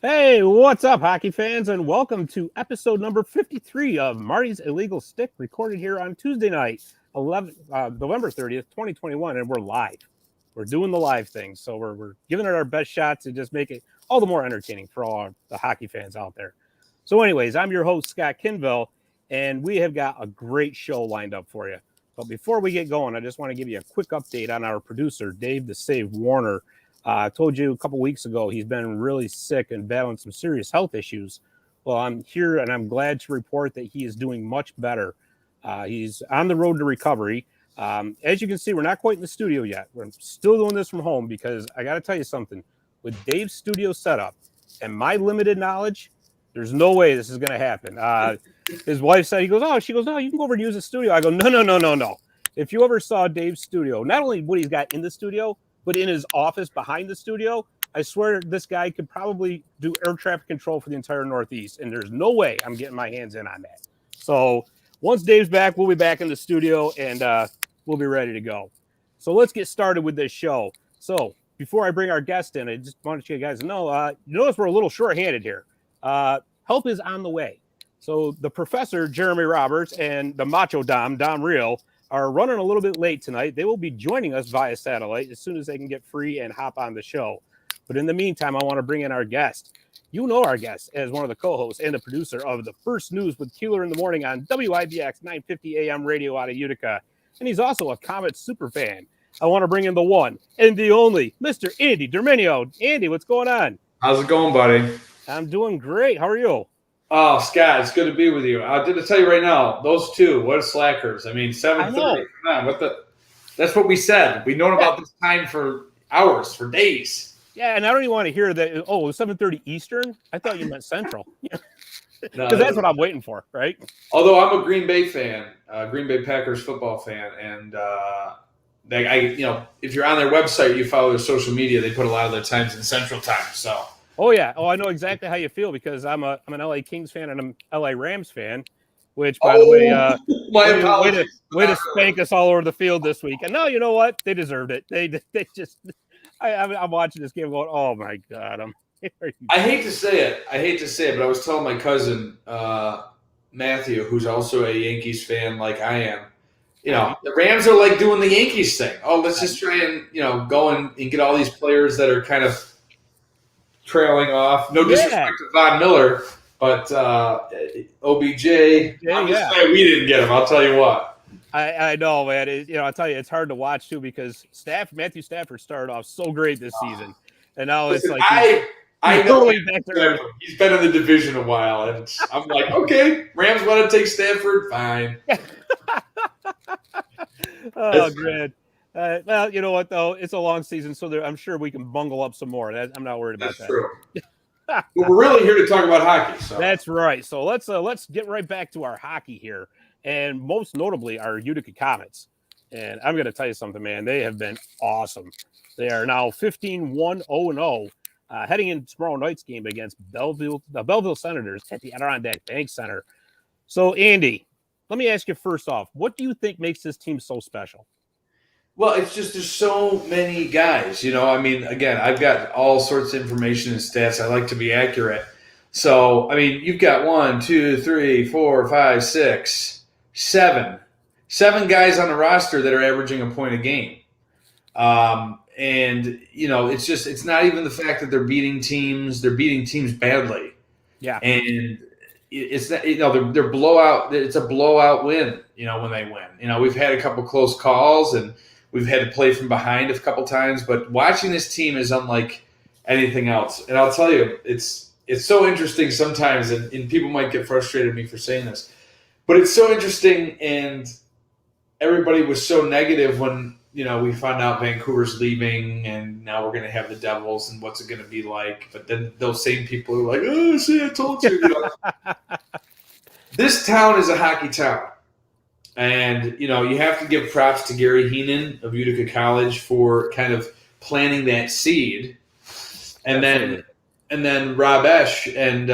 Hey, what's up, hockey fans, and welcome to episode number 53 of Marty's Illegal Stick, recorded here on Tuesday night, November 30th, 2021, and we're live. We're doing the live thing, so we're giving it our best shot to just make it all the more entertaining for all the hockey fans out there. So anyways, I'm your host, Scott Kinville, and we have got a great show lined up for you. But before we get going, I just want to give you a quick update on our producer, Dave the Save Warner. I told you a couple weeks ago he's been really sick and battling some serious health issues. Well, I'm here and I'm glad to report that he is doing much better. He's on the road to recovery. As you can see, we're not quite in the studio yet. We're still doing this from home because I got to tell you something. With Dave's studio setup and my limited knowledge, there's no way this is going to happen. His wife said, she goes, no, you can go over and use the studio. I go, no. If you ever saw Dave's studio, not only what he's got in the studio, but in his office behind the studio, I swear this guy could probably do air traffic control for the entire Northeast, and there's no way I'm getting my hands in on that. So once Dave's back, we'll be back in the studio, and we'll be ready to go. So let's get started with this show. So before I bring our guest in, I just wanted you guys to know, notice we're a little short-handed here. Help is on the way. So the professor, Jeremy Roberts, and the Macho Dom Real, are running a little bit late tonight. They will be joining us via satellite as soon as they can get free and hop on the show. But in the meantime, I want to bring in our guest. You know our guest as one of the co-hosts and the producer of the First News with Keeler in the Morning on WIBX 950 AM radio out of Utica. And he's also a Comets super fan. I want to bring in the one and the only Mr. Andy Derminio. Andy, what's going on? How's it going, buddy? I'm doing great. How are you? Oh, Scott, it's good to be with you. I did tell you right now, those two, what slackers. I mean, 7:30. Come on, that's what we said. We've known about this time for hours, for days. Yeah, and I don't even want to hear that. Oh, it was 7:30 Eastern. I thought you meant Central. Because that's what I'm waiting for, right? Although I'm a Green Bay fan, Green Bay Packers football fan, and if you're on their website, you follow their social media, they put a lot of their times in Central Time. So. Oh, yeah. Oh, I know exactly how you feel because I'm an LA Kings fan and I'm LA Rams fan, which, by the way, way to spank us all over the field this week. And no, you know what? They deserved it. They just – I'm watching this game going, oh, my God. I hate to say it, but I was telling my cousin, Matthew, who's also a Yankees fan like I am, the Rams are like doing the Yankees thing. Oh, let's just try and, go and get all these players that are kind of – trailing off. No disrespect to Von Miller, but OBJ. I'm just glad we didn't get him. I'll tell you what. I know, man. I'll tell you, it's hard to watch too because Matthew Stafford started off so great this season, and now it's like I know he's been in the division a while, and I'm like, okay, Rams want to take Stafford, fine. Oh, good. Well, you know what, though? It's a long season, so I'm sure we can bungle up some more. I'm not worried about that. True. But we're really here to talk about hockey. So. That's right. So let's get right back to our hockey here, and most notably our Utica Comets. And I'm going to tell you something, man. They have been awesome. They are now 15-1-0-0, heading into tomorrow night's game against the Belleville Senators at the Adirondack Bank Center. So, Andy, let me ask you first off, what do you think makes this team so special? Well, it's just there's so many guys, I mean, again, I've got all sorts of information and stats. I like to be accurate. So, I mean, you've got 1, 2, 3, 4, 5, 6, 7 guys on the roster that are averaging a point a game. And, it's not even the fact that they're beating teams badly. Yeah. And it's not, they're blowout. It's a blowout win, when they win. We've had a couple close calls and we've had to play from behind a couple times, but watching this team is unlike anything else. And I'll tell you, it's so interesting sometimes, and people might get frustrated with me for saying this, but it's so interesting, and everybody was so negative when, we found out Vancouver's leaving, and now we're going to have the Devils, and what's it going to be like? But then those same people are like, oh, see, I told you. This town is a hockey town. And, you have to give props to Gary Heenan of Utica College for kind of planting that seed. And then Rob Esch and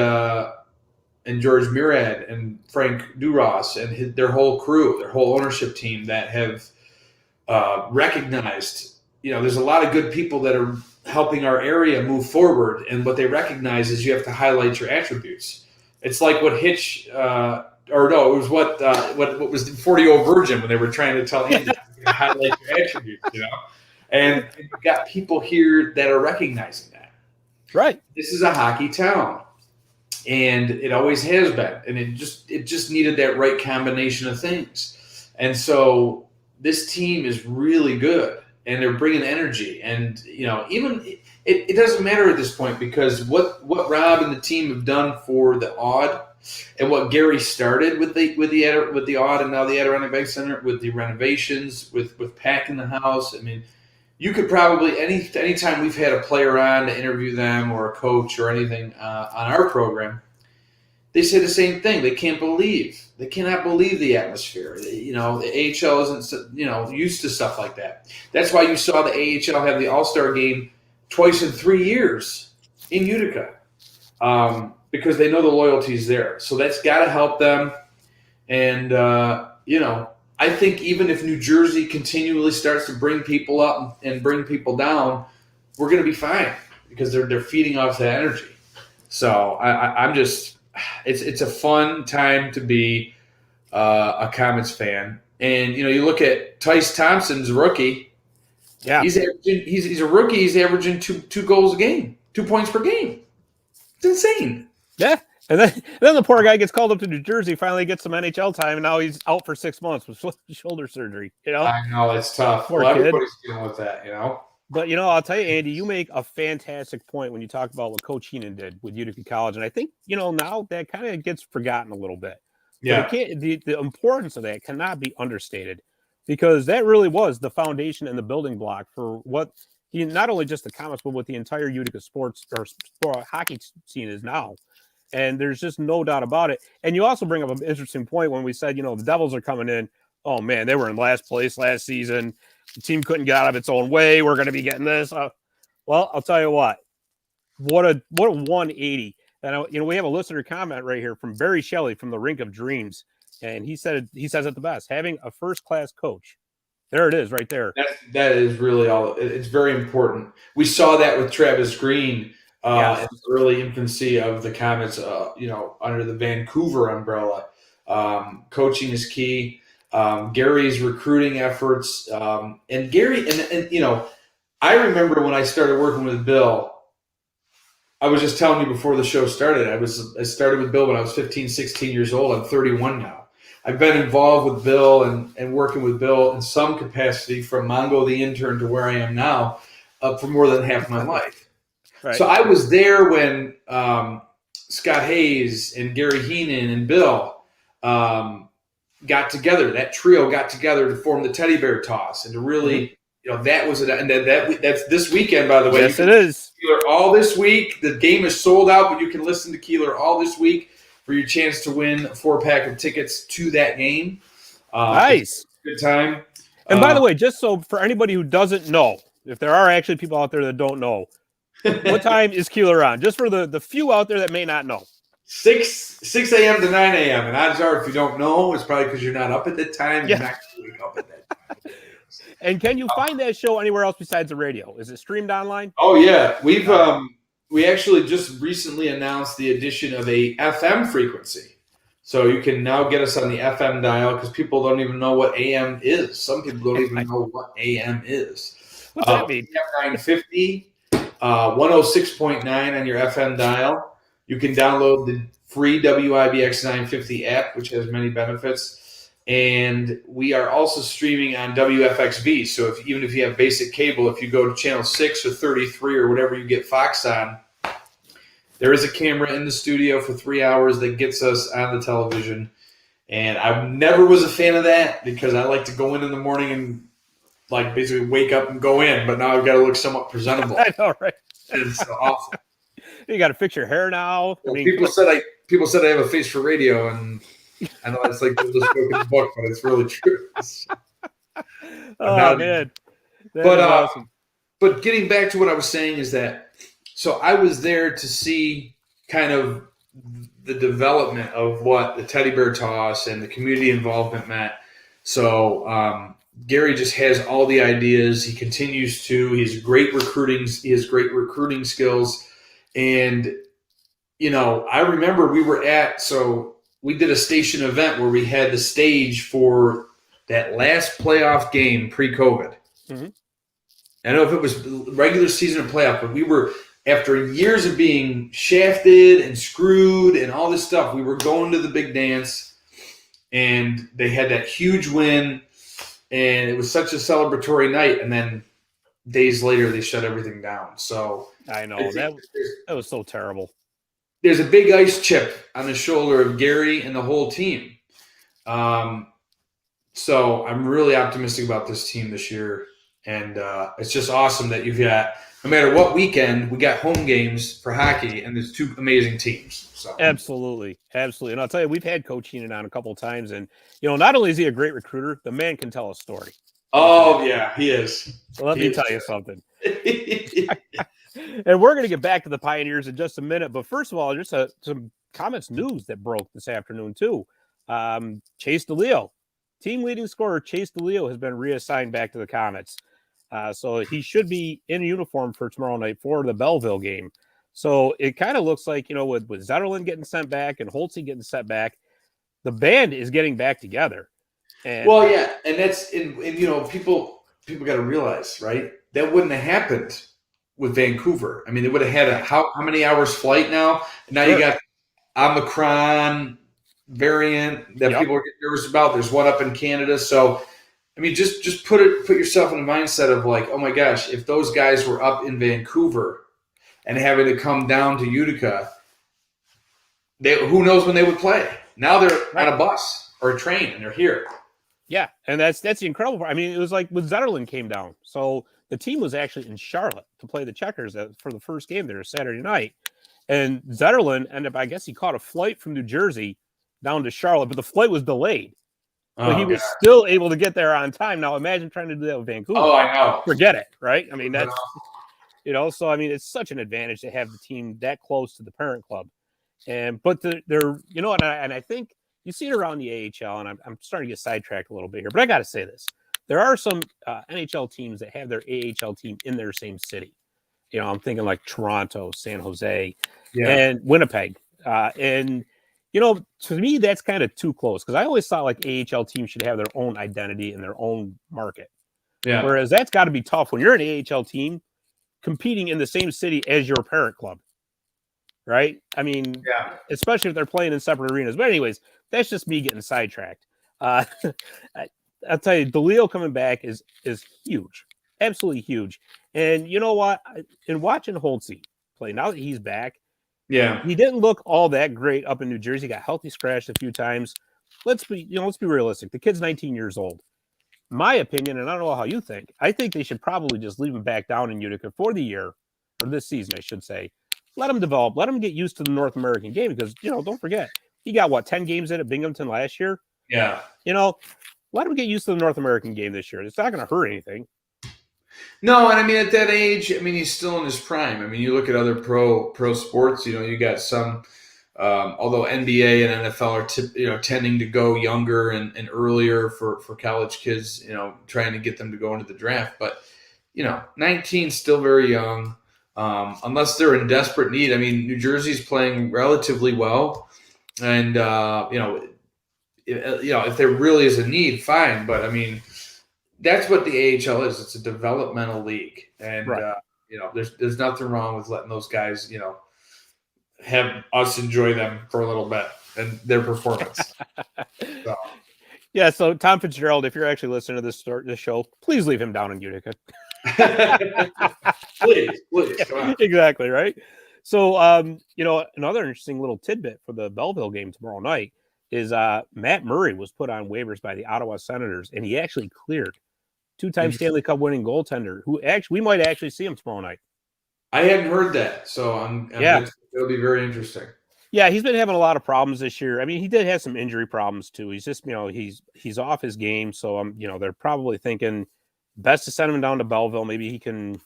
George Murad and Frank Duras and their whole crew, their whole ownership team that have recognized, there's a lot of good people that are helping our area move forward. And what they recognize is you have to highlight your attributes. It's like what Hitch, it was what was the 40-year-old virgin when they were trying to tell Andy to highlight your attributes, And you've got people here that are recognizing that. Right. This is a hockey town, and it always has been, and it just needed that right combination of things. And so this team is really good. And they're bringing energy, and even it doesn't matter at this point, because what Rob and the team have done for the Odd, and what Gary started with the Odd, and now the Adirondack Bank Center with the renovations, with packing the house. I mean, you could probably anytime we've had a player on to interview them or a coach or anything on our program, they say the same thing. They cannot believe the atmosphere. The AHL isn't, used to stuff like that. That's why you saw the AHL have the All-Star game twice in 3 years in Utica, because they know the loyalty's there. So that's got to help them. And, I think even if New Jersey continually starts to bring people up and bring people down, we're going to be fine, because they're feeding off that energy. So I'm just – it's a fun time to be a Comets fan. And, you look at Tice Thompson's rookie. Yeah. He's a rookie. He's averaging two goals a game, 2 points per game. It's insane. Yeah. And then the poor guy gets called up to New Jersey, finally gets some NHL time, and now he's out for 6 months with shoulder surgery. I know, it's tough. Poor kid. Everybody's dealing with that, But, I'll tell you, Andy, you make a fantastic point when you talk about what Coach Heenan did with Utica College. And I think, now that kind of gets forgotten a little bit. Yeah. The importance of that cannot be understated, because that really was the foundation and the building block for what not only just the Comets, but what the entire Utica sports or hockey scene is now. And there's just no doubt about it. And you also bring up an interesting point when we said, the Devils are coming in. Oh, man, they were in last place last season. The team couldn't get out of its own way. We're going to be getting this. Well, I'll tell you what a 180. And we have a listener comment right here from Barry Shelley from the Rink of Dreams, and he says it the best: having a first-class coach. There it is, right there. That is really all. It's very important. We saw that with Travis Green in the early infancy of the Comets. Under the Vancouver umbrella, coaching is key. Gary's recruiting efforts, and Gary, and I remember when I started working with Bill. I was just telling you before the show started, I started with Bill when I was 15, 16 years old. I'm 31 now. I've been involved with Bill and working with Bill in some capacity, from Mongo the intern to where I am now, for more than half my life. Right. So I was there when Scott Hayes and Gary Heenan and Bill got together. That trio got together to form the Teddy Bear Toss, and to really, that was and that's this weekend, by the way. Yes, it is. Keeler all this week. The game is sold out, but you can listen to Keeler all this week for your chance to win a 4-pack of tickets to that game. Nice. Good time. And by the way, just so for anybody who doesn't know, if there are actually people out there that don't know, what time is Keeler on? Just for the few out there that may not know. 6 a.m. to 9 a.m. And odds are, if you don't know, it's probably because you're not up at that time. Yeah. You're not going to wake up at that time. And can you find that show anywhere else besides the radio? Is it streamed online? Oh, yeah. We actually just recently announced the addition of a FM frequency. So you can now get us on the FM dial, because people don't even know what AM is. Some people don't even know what AM is. What's that mean? 950, 106.9 on your FM dial. You can download the free WIBX 950 app, which has many benefits. And we are also streaming on WFXV. So even if you have basic cable, if you go to channel 6 or 33 or whatever you get Fox on, there is a camera in the studio for 3 hours that gets us on the television. And I never was a fan of that, because I like to go in the morning and basically wake up and go in. But now I've got to look somewhat presentable. I know, right? It's awesome. You got to fix your hair now. Well, people said I have a face for radio, and I know it's like the joke in the book, but it's really true. Man, awesome. But getting back to what I was saying is that, so I was there to see kind of the development of what the Teddy Bear Toss and the community involvement meant. So Gary just has all the ideas. He continues to. He has great recruiting skills. And, I remember we did a station event where we had the stage for that last playoff game pre-COVID. Mm-hmm. I don't know if it was regular season or playoff, but we were, after years of being shafted and screwed and all this stuff, we were going to the big dance, and they had that huge win, and it was such a celebratory night. And then days later, they shut everything down. So I know that was so terrible. There's a big ice chip on the shoulder of Gary and the whole team. So I'm really optimistic about this team this year. And it's just awesome that you've got, no matter what weekend, we got home games for hockey, and there's two amazing teams. So. Absolutely. And I'll tell you, we've had Coach Heenan on a couple of times, and not only is he a great recruiter, the man can tell a story. Oh yeah, he is. So let me tell you something. And we're going to get back to the Pioneers in just a minute, but first of all, just some Comets news that broke this afternoon too. Chase DeLeo, team leading scorer Chase DeLeo, has been reassigned back to the Comets. So he should be in uniform for tomorrow night for the Belleville game. So it kind of looks like, with Zetterlund getting sent back and Holtz getting sent back, the band is getting back together. And people got to realize, right? That wouldn't have happened with Vancouver. I mean, they would have had how many hours flight now? Now you got Omicron variant that people are getting nervous about. There's one up in Canada. So, I mean, just put yourself in the mindset of like, oh my gosh, if those guys were up in Vancouver and having to come down to Utica, who knows when they would play? Now they're on a bus or a train and they're here. Yeah, and that's the incredible part. I mean, it was like when Zetterlund came down. So the team was actually in Charlotte to play the Checkers for the first game there Saturday night. And Zetterlund ended up, I guess he caught a flight from New Jersey down to Charlotte, but the flight was delayed. But he was still able to get there on time. Now imagine trying to do that with Vancouver. Oh, I know. Forget it, right? I mean, that's, so I mean, it's such an advantage to have the team that close to the parent club. But they're, and I think you see it around the AHL, and I'm starting to get sidetracked a little bit here, but I got to say this. There are some NHL teams that have their AHL team in their same city. I'm thinking like Toronto, San Jose, and Winnipeg. To me, that's kind of too close because I always thought like AHL teams should have their own identity and their own market. Yeah. Whereas that's got to be tough when you're an AHL team competing in the same city as your parent club. Right? I mean, especially if they're playing in separate arenas. But anyways, that's just me getting sidetracked. I'll tell you, DeLeo coming back is huge. Absolutely huge. And you know what? In watching Holtz play, now that he's back, he didn't look all that great up in New Jersey. Got healthy scratched a few times. Let's be realistic. The kid's 19 years old. My opinion, and I don't know how you think, I think they should probably just leave him back down in Utica for the year, or this season, I should say. Let him develop. Let him get used to the North American game because, don't forget, he got, 10 games in at Binghamton last year? Yeah. Let him get used to the North American game this year. It's not going to hurt anything. No, and I mean, at that age, I mean, he's still in his prime. I mean, you look at other pro sports, you got some, although NBA and NFL are tending to go younger and earlier for college kids, trying to get them to go into the draft. But, 19 still very young. Unless they're in desperate need. I mean, New Jersey's playing relatively well, and if there really is a need, fine. But I mean, that's what the AHL is. It's a developmental league, and there's nothing wrong with letting those guys, have us enjoy them for a little bit and their performance. So. Yeah. So Tom Fitzgerald, if you're actually listening to this show, please leave him down in Utica. please. Exactly, right? So, another interesting little tidbit for the Belleville game tomorrow night is Matt Murray was put on waivers by the Ottawa Senators, and he actually cleared. Two-time Stanley Cup winning goaltender, who we might actually see him tomorrow night. I hadn't heard that, so it'll be very interesting. Yeah, he's been having a lot of problems this year. I mean, he did have some injury problems too. He's just, he's off his game, so they're probably thinking best to send him down to Belleville. Maybe he can,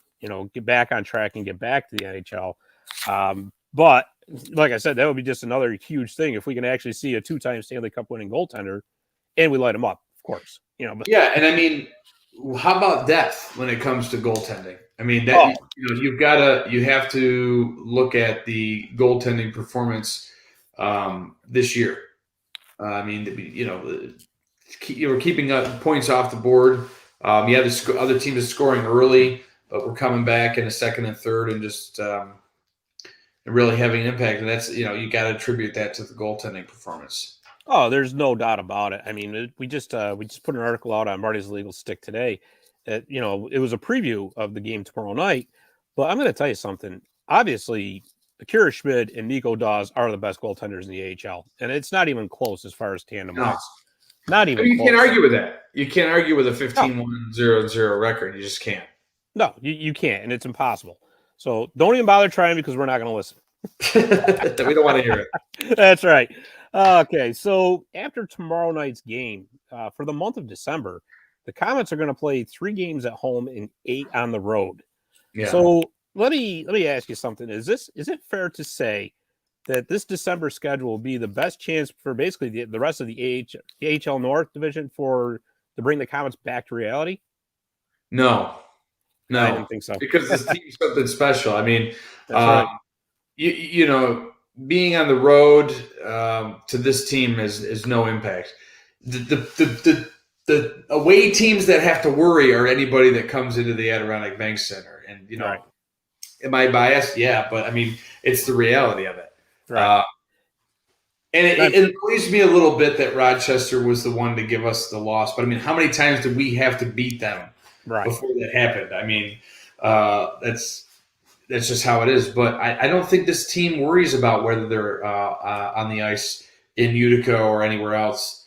get back on track and get back to the NHL. But like I said, that would be just another huge thing if we can actually see a two-time Stanley Cup winning goaltender and we light him up. Of course. But yeah, and I mean, how about depth when it comes to goaltending? I mean, that you have to look at the goaltending performance this year. I mean, you were keeping up points off the board. The other team is scoring early, but we're coming back in the second and third and just really having an impact. And that's you got to attribute that to the goaltending performance. Oh, there's no doubt about it. I mean, we just put an article out on Marty's Illegal Stick today. That it was a preview of the game tomorrow night. But I'm going to tell you something. Obviously, Akira Schmid and Nico Dawes are the best goaltenders in the AHL, and it's not even close as far as tandem wise. Not even. You can't argue with that. You can't argue with a 15-1-0-0 record. You just can't. No, you can't, and it's impossible. So don't even bother trying because we're not going to listen. We don't want to hear it. That's right. Okay, so after tomorrow night's game, for the month of December, the Comets are going to play 3 games at home and 8 on the road. Yeah. So let me ask you something. Is it fair to say that this December schedule will be the best chance for basically the rest of the AHL North division to bring the Comets back to reality? No, I didn't think so. Because this team's something special. I mean, right. Being on the road to this team is no impact. The away teams that have to worry are anybody that comes into the Adirondack Bank Center. And, right. Am I biased? Yeah, but I mean, it's the reality of it. Right. And it pleased me a little bit that Rochester was the one to give us the loss. But I mean, how many times did we have to beat them before that happened? I mean, that's just how it is. But I don't think this team worries about whether they're on the ice in Utica or anywhere else.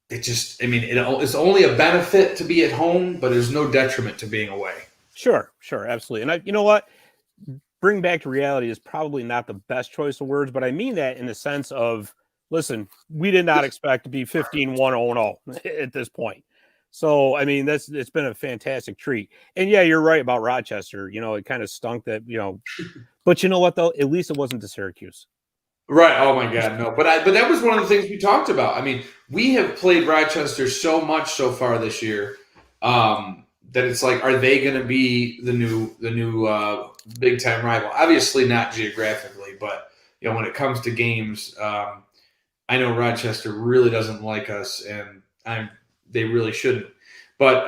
It's only a benefit to be at home, but there's no detriment to being away. Sure, absolutely. And you know what? Bring back to reality is probably not the best choice of words, but I mean that in the sense of, listen, we did not expect to be 15-1-0 at this point. So, I mean, it's been a fantastic treat. And yeah, you're right about Rochester. It kind of stunk that, but you know what though? At least it wasn't to Syracuse. Right. Oh my God, no. But that was one of the things we talked about. I mean, we have played Rochester so much so far this year that it's like, are they going to be the new big time rival? Obviously not geographically, but when it comes to games, I know Rochester really doesn't like us, and they really shouldn't. But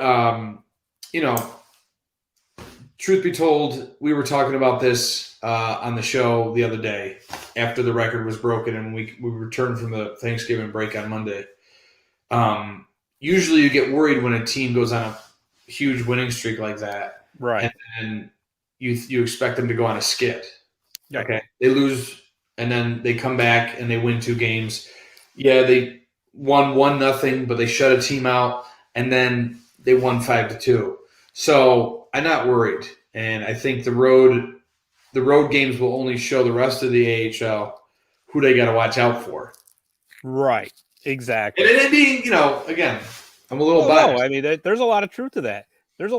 truth be told, we were talking about this on the show the other day after the record was broken and we returned from the Thanksgiving break on Monday. Usually you get worried when a team goes on a huge winning streak like that. Right. And you expect them to go on a skid. Yeah. Okay. They lose and then they come back and they win 2 games. Yeah, they won 1-0, but they shut a team out and then they won 5-2. So I'm not worried. And I think the road games will only show the rest of the AHL who they got to watch out for. Right. Exactly. And it being, again, I'm a little biased. No, I mean, there's a lot of truth to that. But,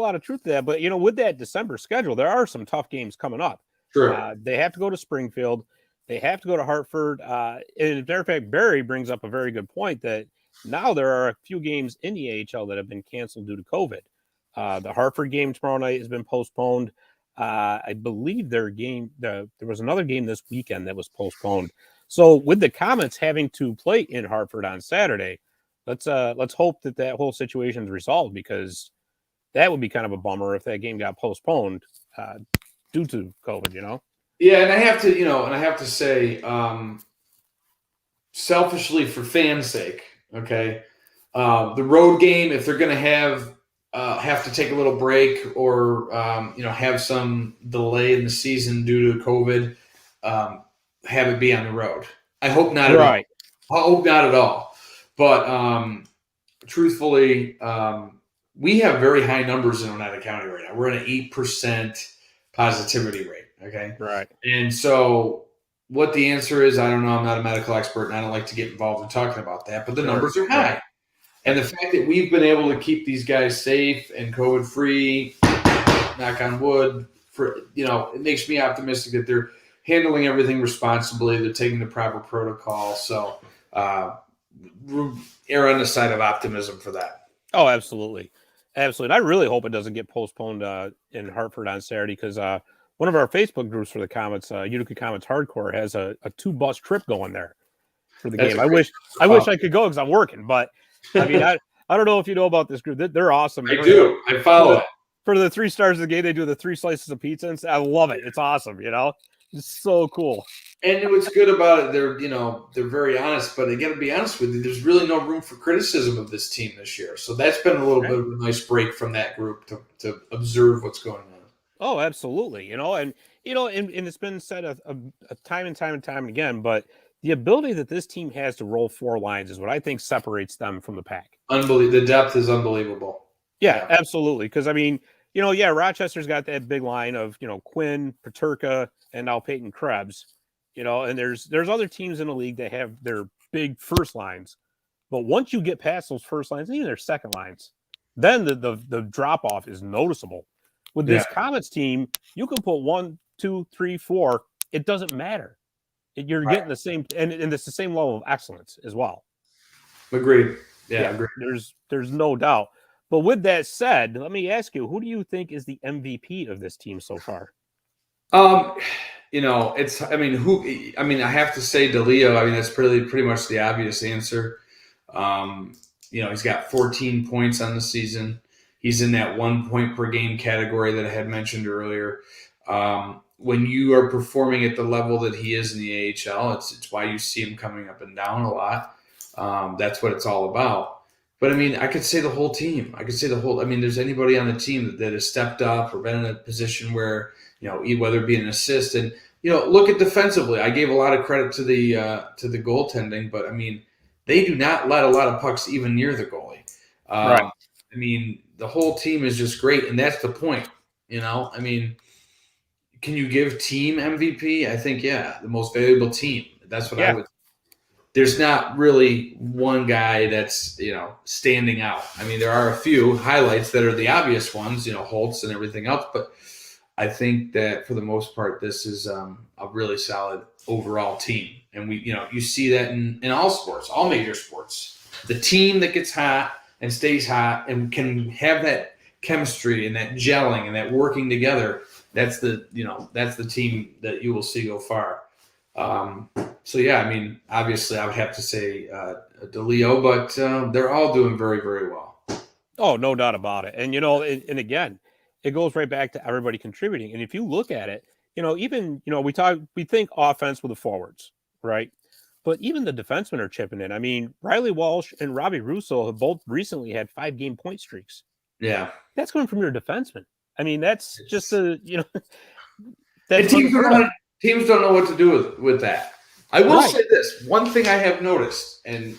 with that December schedule, there are some tough games coming up. True. They have to go to Springfield. They have to go to Hartford. And as a matter of fact, Barry brings up a very good point that now there are a few games in the AHL that have been canceled due to COVID. The Hartford game tomorrow night has been postponed. I believe there was another game this weekend that was postponed. So with the Comets having to play in Hartford on Saturday, let's hope that whole situation is resolved, because that would be kind of a bummer if that game got postponed due to COVID. Yeah, and I have to say, selfishly for fans' sake, okay, the road game, if they're going to have to take a little break or have some delay in the season due to COVID, have it be on the road. I hope not at all. I hope not at all. But truthfully, we have very high numbers in Oneida County right now. We're at an 8% positivity rate. Okay. Right. And so what the answer is, I don't know. I'm not a medical expert and I don't like to get involved in talking about that, but the numbers are high. And the fact that we've been able to keep these guys safe and COVID free, knock on wood, it makes me optimistic that they're handling everything responsibly. They're taking the proper protocol. So err on the side of optimism for that. Oh, absolutely. Absolutely. And I really hope it doesn't get postponed in Hartford on Saturday because one of our Facebook groups for the Comets, Utica Comets Hardcore, has a 2-bus trip going there for the game. I wish I could go because I'm working, but I mean, I don't know if you know about this group. They're awesome. I do. I follow it. For the 3 stars of the game, they do the 3 slices of pizza, and I love it. It's awesome, It's so cool. And what's good about it, they're very honest, but I got to be honest with you, there's really no room for criticism of this team this year. So that's been a little bit of a nice break from that group to observe what's going on. Oh, absolutely. And it's been said a time and time again, but the ability that this team has to roll 4 lines is what I think separates them from the pack. Unbelievable. The depth is unbelievable. Yeah. Absolutely. Because I mean, Rochester's got that big line of, Quinn, Paterka, and now Peyton Krebs, and there's other teams in the league that have their big first lines. But once you get past those first lines, even their second lines, then the drop off is noticeable. With this Comets team, you can put 1, 2, 3, 4. It doesn't matter. You're getting the same, and it's the same level of excellence as well. Agreed. Yeah, agreed. There's no doubt. But with that said, let me ask you, who do you think is the MVP of this team so far? I have to say DeLeo. I mean, that's pretty much the obvious answer. He's got 14 points on the season. He's in that 1 point per game category that I had mentioned earlier. When you are performing at the level that he is in the AHL, it's why you see him coming up and down a lot. That's what it's all about. But, I mean, I could say the whole team. There's anybody on the team that has stepped up or been in a position where, whether it be an assist. And, look at defensively. I gave a lot of credit to the goaltending, but, I mean, they do not let a lot of pucks even near the goalie. Right. I mean, the whole team is just great, and that's the point, I mean, can you give team MVP? I think, the most valuable team. That's what I would. There's not really one guy that's, standing out. I mean, there are a few highlights that are the obvious ones, Holtz and everything else, but I think that for the most part, this is a really solid overall team. And you see that in all sports, all major sports. The team that gets hot and stays hot and can have that chemistry and that gelling and that working together, that's the team that you will see go far. Obviously I would have to say DeLeo, but they're all doing very, very well. Oh, no doubt about it. And, and again, it goes right back to everybody contributing. And if you look at it, we think offense with the forwards, right? But even the defensemen are chipping in. I mean, Riley Walsh and Robbie Russo have both recently had 5-game point streaks. Yeah. That's coming from your defenseman. I mean, that's just teams don't know what to do with that. I will say this. One thing I have noticed, and,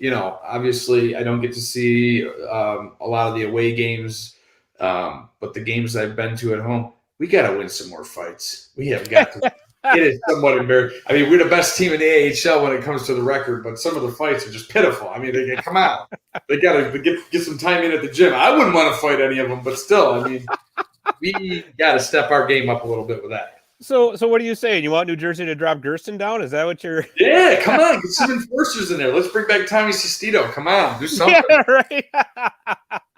obviously I don't get to see a lot of the away games, but the games I've been to at home, we got to win some more fights. We have got to. It is somewhat embarrassing. I mean, we're the best team in the AHL when it comes to the record, but some of the fights are just pitiful. I mean, they come out. They got to get some time in at the gym. I wouldn't want to fight any of them, but still, I mean, we got to step our game up a little bit with that. So what are you saying? You want New Jersey to drop Gersten down? Is that what you're? Yeah, come on, get some enforcers in there. Let's bring back Tommy Sestito. Come on, do something. Yeah, right.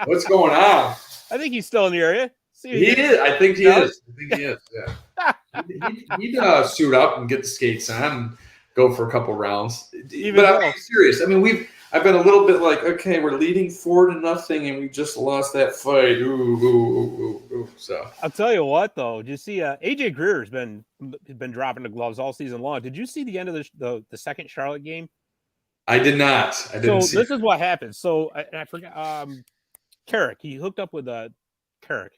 What's going on? I think he's still in the area. He is. I think he is. Yeah. He'd suit up and get the skates on and go for a couple rounds. But I'm serious. I mean, I've been a little bit like, okay, we're leading 4-0, and we just lost that fight. Ooh. So I'll tell you what, though. Did you see AJ Greer's been dropping the gloves all season long? Did you see the end of the second Charlotte game? I did not. I didn't. So this is what happened. So I forgot. Carrick. He hooked up with Carrick.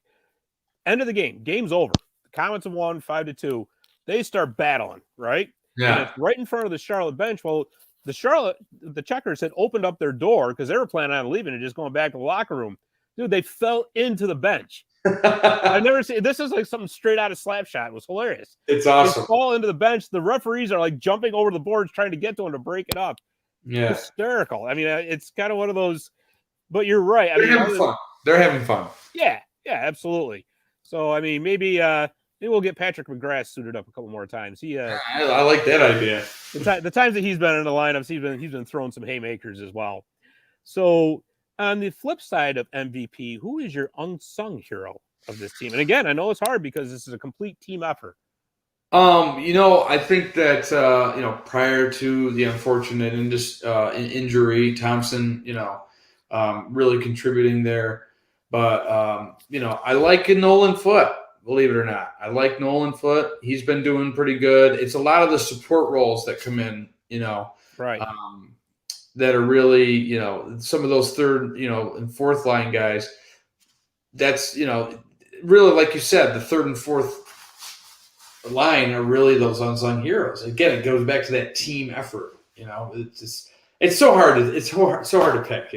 End of the game. Game's over. The Comets have won 5-2. They start battling, right? Yeah. And it's right in front of the Charlotte bench. Well, the Checkers had opened up their door because they were planning on leaving and just going back to the locker room. Dude, they fell into the bench. I've never seen this. Is like something straight out of Slapshot. It was hilarious. It's awesome. They fall into the bench. The referees are like jumping over the boards trying to get to them to break it up. Yeah. Hysterical. I mean, it's kind of one of those, but you're right. They're having fun. They're having fun. Yeah, absolutely. So, I mean, maybe Maybe we'll get Patrick McGrath suited up a couple more times. I like that idea. The times that he's been in the lineups, he's been throwing some haymakers as well. So on the flip side of MVP, who is your unsung hero of this team? And again, I know it's hard because this is a complete team effort. I think that prior to the unfortunate injury, Thompson, really contributing there. But I like Nolan Foote, believe it or not. I like Nolan Foote. He's been doing pretty good. It's a lot of the support roles that come in, right. That are really, some of those third, and fourth line guys. That's, really, like you said, the third and fourth line are really those unsung heroes. Again, it goes back to that team effort. It's so hard to pick.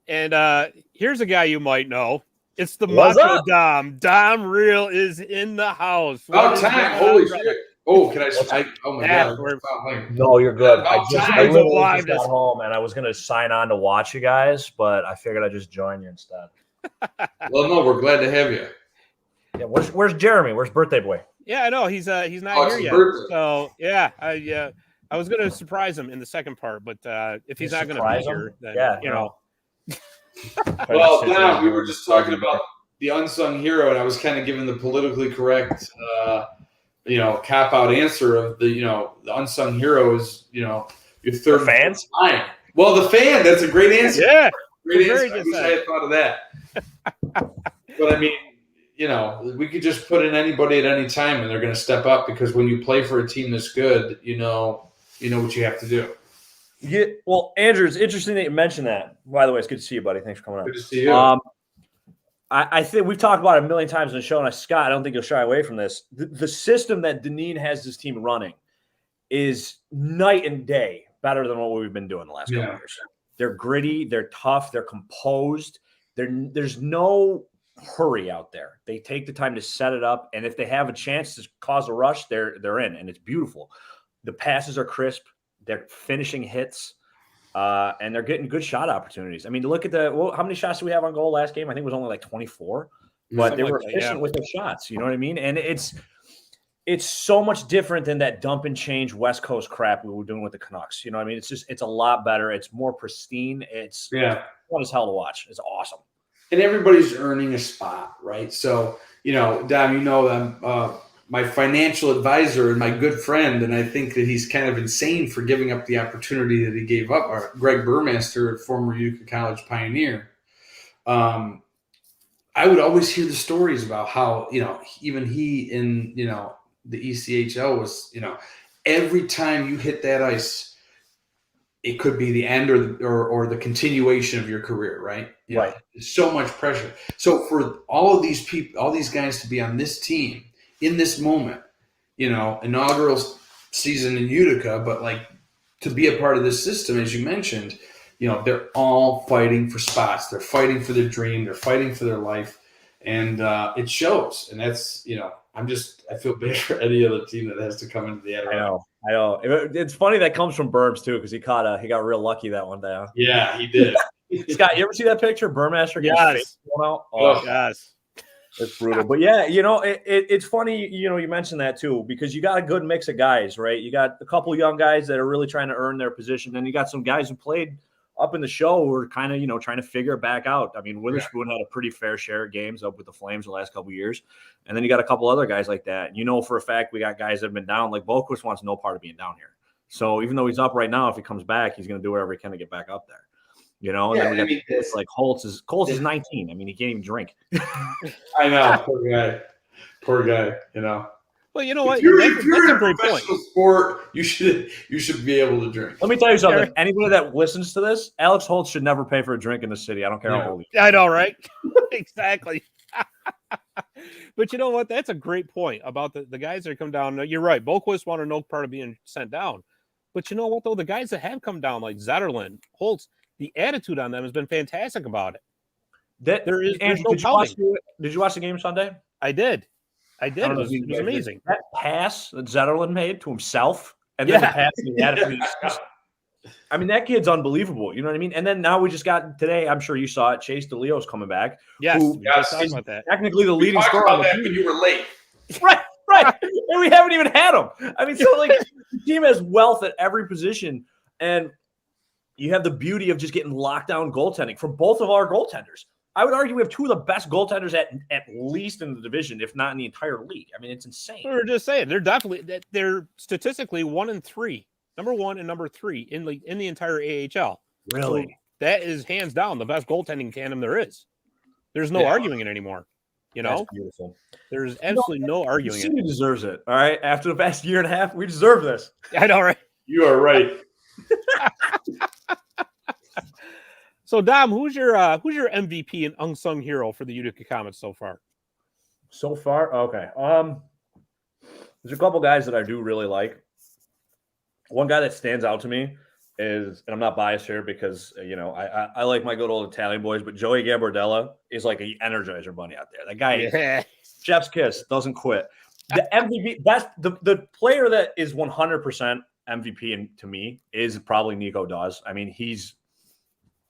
And here's a guy you might know. It's the Macho Dom. Dom Real is in the house. About time! Holy shit! Oh, can I? Oh my god! No, you're good. I literally just got home and I was gonna sign on to watch you guys, but I figured I'd just join you instead. Well, no, we're glad to have you. Yeah, where's Jeremy? Where's birthday boy? Yeah, I know he's not here yet. Birthday. So yeah, I was gonna surprise him in the second part, but if he's not gonna be here, then Well, Don, we were just talking about the unsung hero, and I was kind of giving the politically correct, cop-out answer of the unsung hero is, your third fans. Line. Well, the fan. That's a great answer. Yeah, great answer. I wish I had thought of that. But I mean, we could just put in anybody at any time, and they're going to step up because when you play for a team that's good, you know what you have to do. Yeah, well, Andrew, it's interesting that you mentioned that. By the way, it's good to see you, buddy. Thanks for coming on. Good to see you. I think we've talked about it a million times on the show, and Scott, I don't think you'll shy away from this. The system that Deneen has this team running is night and day better than what we've been doing the last couple of years. They're gritty, they're tough, they're composed. There's no hurry out there. They take the time to set it up, and if they have a chance to cause a rush, they're in, and it's beautiful. The passes are crisp. They're finishing hits, and they're getting good shot opportunities. I mean, to look at how many shots do we have on goal last game? I think it was only like 24, but they were efficient with their shots. You know what I mean? And it's so much different than that dump and change West Coast crap we were doing with the Canucks. You know what I mean? It's a lot better. It's more pristine. It's fun as hell to watch. It's awesome. And everybody's earning a spot, right? So, Dom, my financial advisor and my good friend, and I think that he's kind of insane for giving up the opportunity that he gave up. Greg Burmester, former Utica College Pioneer. I would always hear the stories about how, even he in, the ECHL was, every time you hit that ice, it could be the end or the continuation of your career, right? Right. So much pressure. So for all of these people, all these guys to be on this team, in this moment, inaugural season in Utica, but to be a part of this system, as you mentioned, they're all fighting for spots. They're fighting for their dream. They're fighting for their life. And it shows. And that's, I feel bad for any other team that has to come into the Adirondack. I know. It's funny that comes from Burbs too, because he got real lucky that one day. Huh? Yeah, he did. Scott, you ever see that picture? Burmester? Yes. Oh, yes. It's brutal. But yeah, it's funny, you mentioned that too, because you got a good mix of guys, right? You got a couple of young guys that are really trying to earn their position. Then you got some guys who played up in the show who are kind of, trying to figure it back out. I mean, Witherspoon had a pretty fair share of games up with the Flames the last couple of years. And then you got a couple other guys like that. For a fact, we got guys that have been down. Like Boquist wants no part of being down here. So even though he's up right now, if he comes back, he's going to do whatever he can to get back up there. And then we got like Holtz is 19. I mean, he can't even drink. I know, poor guy. Well, you know what? If you're that's in a great professional point. sport, you should be able to drink. Let me tell you something. Anybody that listens to this, Alex Holtz should never pay for a drink in the city. I don't care how old he is. I know, right? Exactly. But you know what? That's a great point about the guys that come down. You're right. Boquist wanted no part of being sent down. But you know what, though? The guys that have come down, like Zetterlund, Holtz, the attitude on them has been fantastic about it. There's no doubting. Did you watch the game Sunday? I did. It was amazing. That pass that Zetterlund made to himself, and then the pass he had to I mean, that kid's unbelievable. You know what I mean? And then now we just got today, I'm sure you saw it, Chase DeLeo's coming back. Yes, who we just talked about that. Technically the leading talked scorer about on the that, team. but you were late. Right. And we haven't even had him. I mean, so like the team has wealth at every position. And you have the beauty of just getting lockdown goaltending from both of our goaltenders. I would argue we have two of the best goaltenders at least in the division, if not in the entire league. I mean, it's insane. We were just saying they're statistically 1 and 3, number 1 and number 3 in the entire AHL. Really, so that is hands down the best goaltending tandem there is. There's no arguing it anymore. You know, that's beautiful. There's absolutely no arguing it. He deserves it. All right, after the past year and a half, we deserve this. I know, right? You are right. So, Dom, who's your MVP and unsung hero for the Utica Comets so far? So far, okay. There's a couple guys that I do really like. One guy that stands out to me is, and I'm not biased here because I like my good old Italian boys, but Joey Gambardella is like an Energizer bunny out there. That guy, chef's kiss, doesn't quit. The MVP, that's the player that is 100% MVP, and to me is probably Nico Dawes. I mean, he's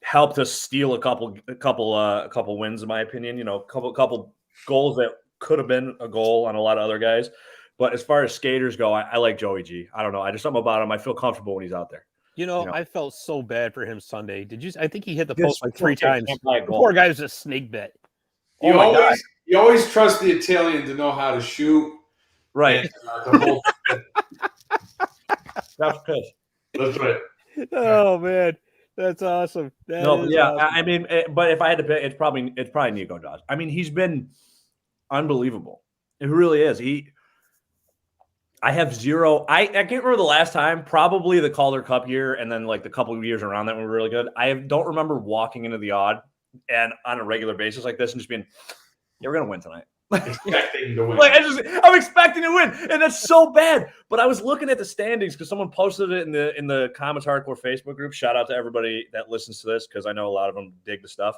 helped us steal a couple wins, in my opinion. A couple goals that could have been a goal on a lot of other guys. But as far as skaters go, I like Joey G. I don't know. I just something about him. I feel comfortable when he's out there. I felt so bad for him Sunday. I think he hit the post like 3 times. The goal. Poor guy was just snake bit. You always trust the Italian to know how to shoot. Right. And, That's good. That's right. Oh man, that's awesome. Awesome. I mean, but if I had to pick, it's probably Nico Dawes. I mean, he's been unbelievable. It really is. I have zero. I can't remember the last time. Probably the Calder Cup year, and then like the couple of years around that were really good. I don't remember walking into the odd and on a regular basis like this and just being, "Yeah, we're gonna win tonight." Expecting to win. I'm expecting to win, and that's so bad. But I was looking at the standings because someone posted it in the Comets Hardcore Facebook group. Shout out to everybody that listens to this because I know a lot of them dig the stuff.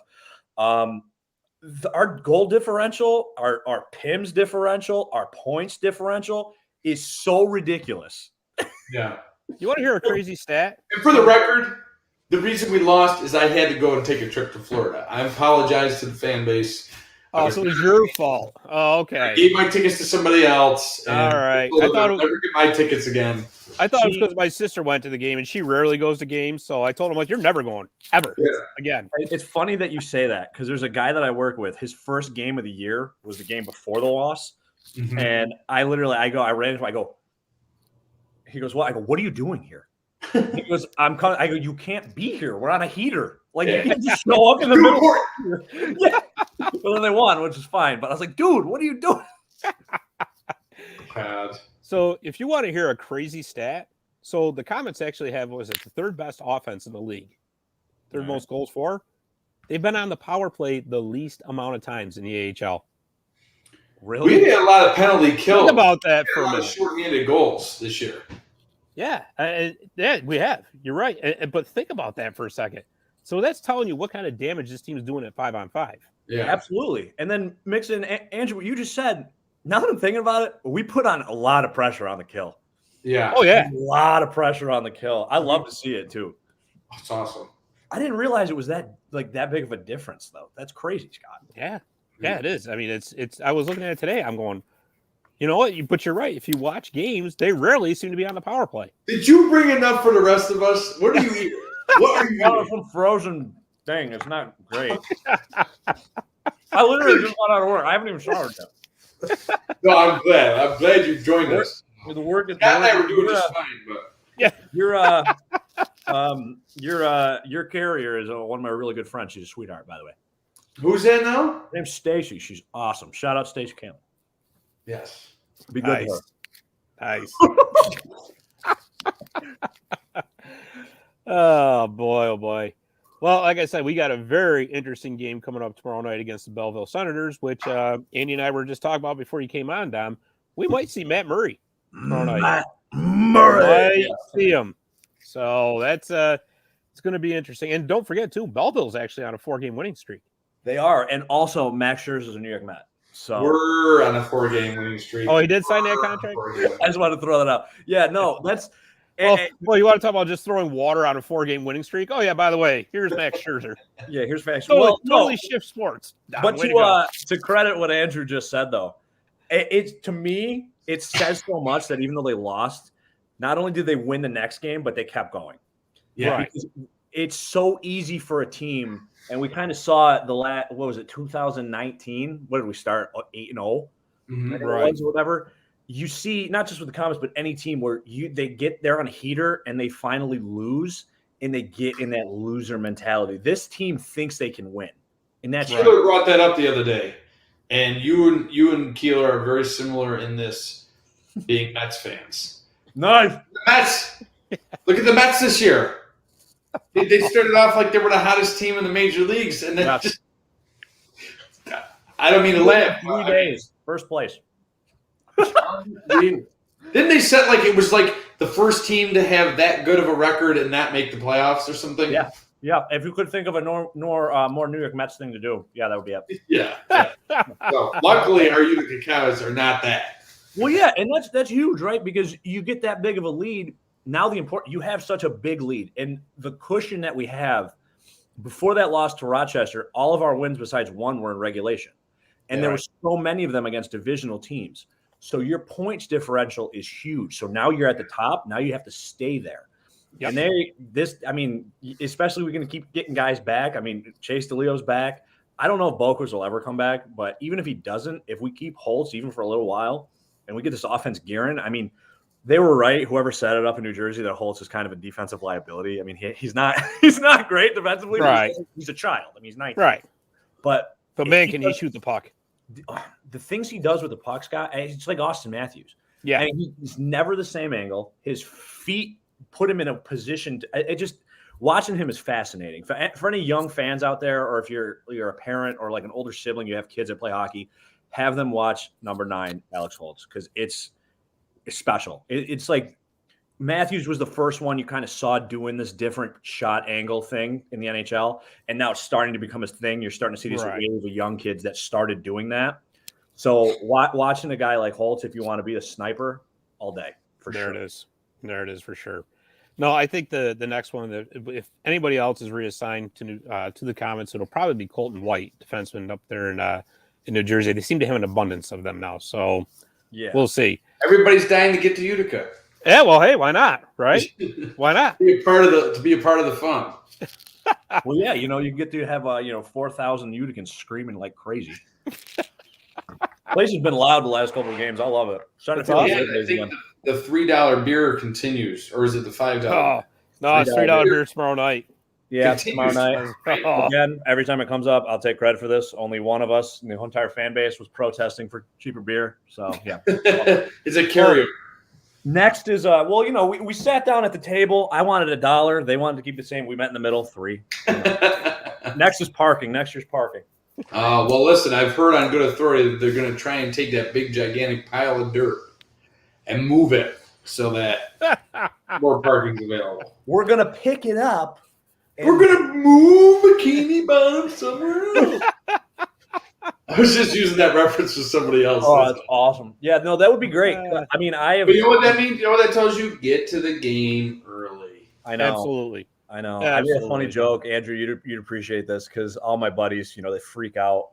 Our goal differential, our PIMS differential, our points differential is so ridiculous. Yeah. You want to hear a crazy stat? And for the record, the reason we lost is I had to go and take a trip to Florida. I apologize to the fan base. Oh, so it was your fault. Oh, okay. I gave my tickets to somebody else. All right. I thought I'll never get my tickets again. I thought it was because my sister went to the game and she rarely goes to games. So I told him, like, you're never going ever again. It's funny that you say that because there's a guy that I work with. His first game of the year was the game before the loss. Mm-hmm. And I ran into him. I go, he goes, "What?" I go, "What are you doing here?" He goes, "I'm coming." I go, "You can't be here. We're on a heater. Like you can't just show up in the middle." Yeah. But then they won, which is fine. But I was like, "Dude, what are you doing?" Bad. So if you want to hear a crazy stat, so the Comets actually have, the third best offense in the league, third most goals for. They've been on the power play the least amount of times in the AHL. Really? We had a lot of penalty kills. Think about that for a minute. Short-handed goals this year. Yeah, we have. You're right. But think about that for a second. So that's telling you what kind of damage this team is doing at 5-on-5. Yeah, absolutely. And then mix in, Andrew, what you just said. Now that I'm thinking about it, we put on a lot of pressure on the kill. Yeah. Oh yeah, a lot of pressure on the kill. I love to see it too. That's awesome. I didn't realize it was that big of a difference though. That's crazy, Scott. Yeah. Yeah, it is. I mean, it's. I was looking at it today. I'm going, you know what? But you're right. If you watch games, they rarely seem to be on the power play. Did you bring enough for the rest of us? What are you eating? What are you eating? Some frozen thing. It's not great. I literally just got out of work. I haven't even showered yet. No, I'm glad. I'm glad you joined us. The work is. Scott and I were doing just fine, but yeah, your carrier is one of my really good friends. She's a sweetheart, by the way. Who's that now? Her name's Stacy. She's awesome. Shout out Stacy Campbell. Yes. Be good to her. Nice. Oh boy. Well, like I said, we got a very interesting game coming up tomorrow night against the Belleville Senators, which Andy and I were just talking about before you came on, Dom. We might see Matt Murray tomorrow night. Matt Murray. Might see him. So that's it's going to be interesting. And don't forget too, Belleville's actually on a 4-game winning streak. They are, and also Max Scherzer is a New York Met. So we're on a 4-game winning streak. Oh, he did sign that contract? I just wanted to throw that out. Yeah, no, Well, you want to talk about just throwing water on a 4-game winning streak? Oh yeah, by the way, here's Max Scherzer. Yeah, here's Max. Totally shift sports. But to credit what Andrew just said, though, to me, it says so much that even though they lost, not only did they win the next game, but they kept going. Yeah, right. Because it's so easy for a team, and we kind of saw it what was it, 2019? What did we start? 8-0, right? Or whatever. You see, not just with the Comets, but any team where they're on a heater and they finally lose, and they get in that loser mentality. This team thinks they can win, and that's Keeler brought that up the other day, and you and Keeler are very similar in this, being Mets fans. Nice. The Mets. Look at the Mets this year. They started off like they were the hottest team in the major leagues, and then just. I don't mean to laugh. 3 days, first place. Didn't they set like it was like the first team to have that good of a record and not make the playoffs or something? Yeah. If you could think of a more New York Mets thing to do, that would be it. Yeah. So, luckily, our Utica Comets are not that. Well, yeah, and that's huge, right? Because you get that big of a lead. Now you have such a big lead, and the cushion that we have before that loss to Rochester, all of our wins besides one were in regulation, and there were so many of them against divisional teams. So your points differential is huge. So now you're at the top. Now you have to stay there. Yep. And especially we're going to keep getting guys back. I mean, Chase DeLeo's back. I don't know if Boquist will ever come back, but even if he doesn't, if we keep Holtz even for a little while and we get this offense gearing, I mean, they were right. Whoever set it up in New Jersey, that Holtz is kind of a defensive liability. I mean, he's not great defensively. Right. He's a child. I mean, he's 19. Right. But man, can he shoot the puck? The things he does with the puck, Scott, it's like Austin Matthews. Yeah. And he's never the same angle. His feet put him in a position. Watching him is fascinating. For any young fans out there, or if you're a parent or like an older sibling, you have kids that play hockey, have them watch number 9, Alex Holtz, because it's special. It's like Matthews was the first one you kind of saw doing this different shot angle thing in the NHL, and now it's starting to become a thing. You're starting to see these wave of young kids that started doing that. So watching a guy like Holtz, if you want to be a sniper, all day for sure. There it is for sure. No, I think the next one, that if anybody else is reassigned to the Comets, it'll probably be Colton White, defenseman up there in New Jersey. They seem to have an abundance of them now, so we'll see. Everybody's dying to get to Utica. Yeah, well, hey, why not? Right? Why not? To be a part of the fun. Well, yeah, you get to have 4,000 Uticans screaming like crazy. Place has been loud the last couple of games. I love it. I think the $3 beer continues, or is it the $5? Oh, no, it's $3 beer tomorrow night. Yeah, tomorrow night. Again, every time it comes up, I'll take credit for this. Only one of us in the entire fan base was protesting for cheaper beer. So, yeah. It's a carryover. Next is, we sat down at the table. I wanted $1. They wanted to keep the same. We met in the middle, 3. Next is parking. Next year's parking. Well, listen, I've heard on good authority that they're going to try and take that big, gigantic pile of dirt and move it so that more parking's available. We're going to pick it up. We're going to move Bikini Bottom somewhere else. I was just using that reference to somebody else. Oh, that's awesome. Yeah, no, that would be great. I mean, But you know what that means? You know what that tells you? Get to the game early. I know. Absolutely. I know. I made a funny joke, Andrew. You'd appreciate this, because all my buddies, they freak out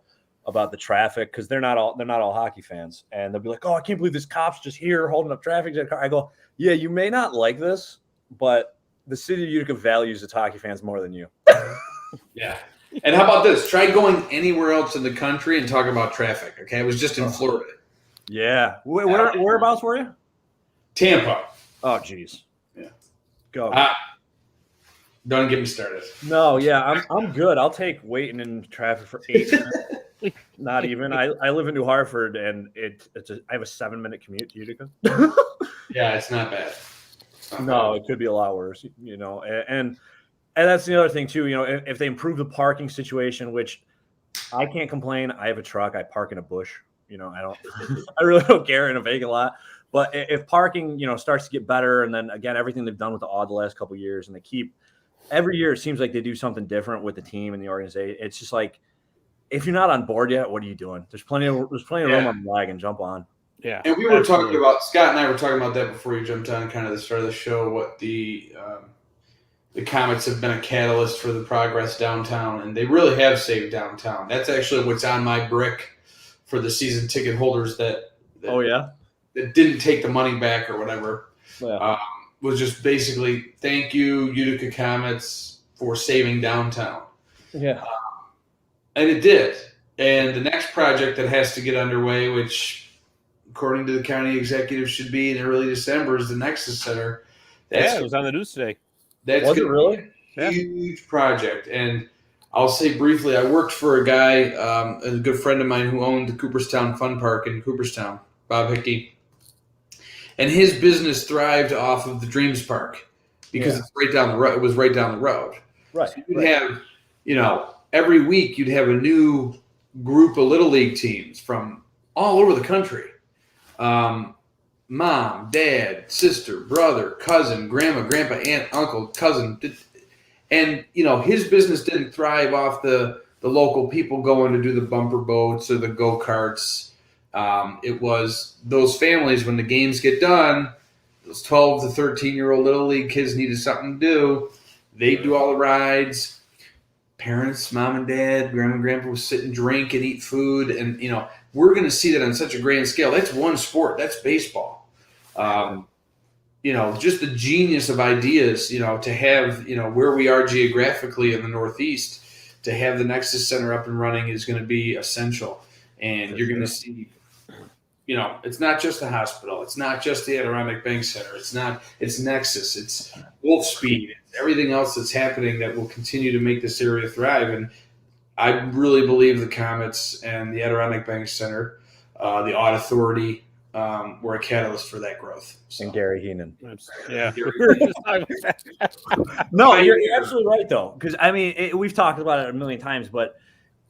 about the traffic because they're not all hockey fans, and they'll be like, "Oh, I can't believe this cop's just here holding up traffic." I go, "Yeah, you may not like this, but the city of Utica values its hockey fans more than you." Yeah. And how about this? Try going anywhere else in the country and talk about traffic. Okay, it was just in Florida. Yeah. Whereabouts were you? Tampa. Oh, geez. Yeah. Go. Don't get me started. No, yeah, I'm good. I'll take waiting in traffic for 8 minutes. Not even. I live in New Hartford, and I have a 7-minute commute to Utica. Yeah, it's not bad. No, it could be a lot worse. And that's the other thing too. If they improve the parking situation, which I can't complain. I have a truck. I park in a bush. I really don't care in a vacant lot. But if parking, starts to get better, and then again, everything they've done with the odd the last couple of years, and they keep. Every year, it seems like they do something different with the team and the organization. It's just like, if you're not on board yet, what are you doing? There's plenty of room on the wagon. Jump on. Yeah. And we were talking about, Scott and I were talking about that before you jumped on kind of the start of the show, what the Comets have been a catalyst for the progress downtown, and they really have saved downtown. That's actually what's on my brick for the season ticket holders that didn't take the money back or whatever. Yeah. Was just basically, thank you, Utica Comets, for saving downtown. Yeah. And it did. And the next project that has to get underway, which according to the county executive should be in early December, is the Nexus Center. It was on the news today. That's was it really? A huge project. And I'll say briefly, I worked for a guy, a good friend of mine who owned the Cooperstown Fun Park in Cooperstown, Bob Hickey. And his business thrived off of the Dreams Park because it's right down the road. It was right down the road. Right. So you'd have, every week you'd have a new group of Little League teams from all over the country. Mom, dad, sister, brother, cousin, grandma, grandpa, aunt, uncle, cousin. And, his business didn't thrive off the local people going to do the bumper boats or the go-karts. It was those families, when the games get done, those 12 to 13-year-old Little League kids needed something to do. They do all the rides. Parents, mom and dad, grandma and grandpa would sit and drink and eat food. And, we're going to see that on such a grand scale. That's one sport. That's baseball. Just the genius of ideas, to have, where we are geographically in the Northeast, to have the Nexus Center up and running is going to be essential. And you're going to see, it's not just the hospital. It's not just the Adirondack Bank Center. It's Nexus. It's Wolf Speed. It's everything else that's happening that will continue to make this area thrive. And I really believe the Comets and the Adirondack Bank Center, the Aud Authority, were a catalyst for that growth. And Gary Heenan. Yeah. No, you're absolutely right, though. Because, we've talked about it a million times, but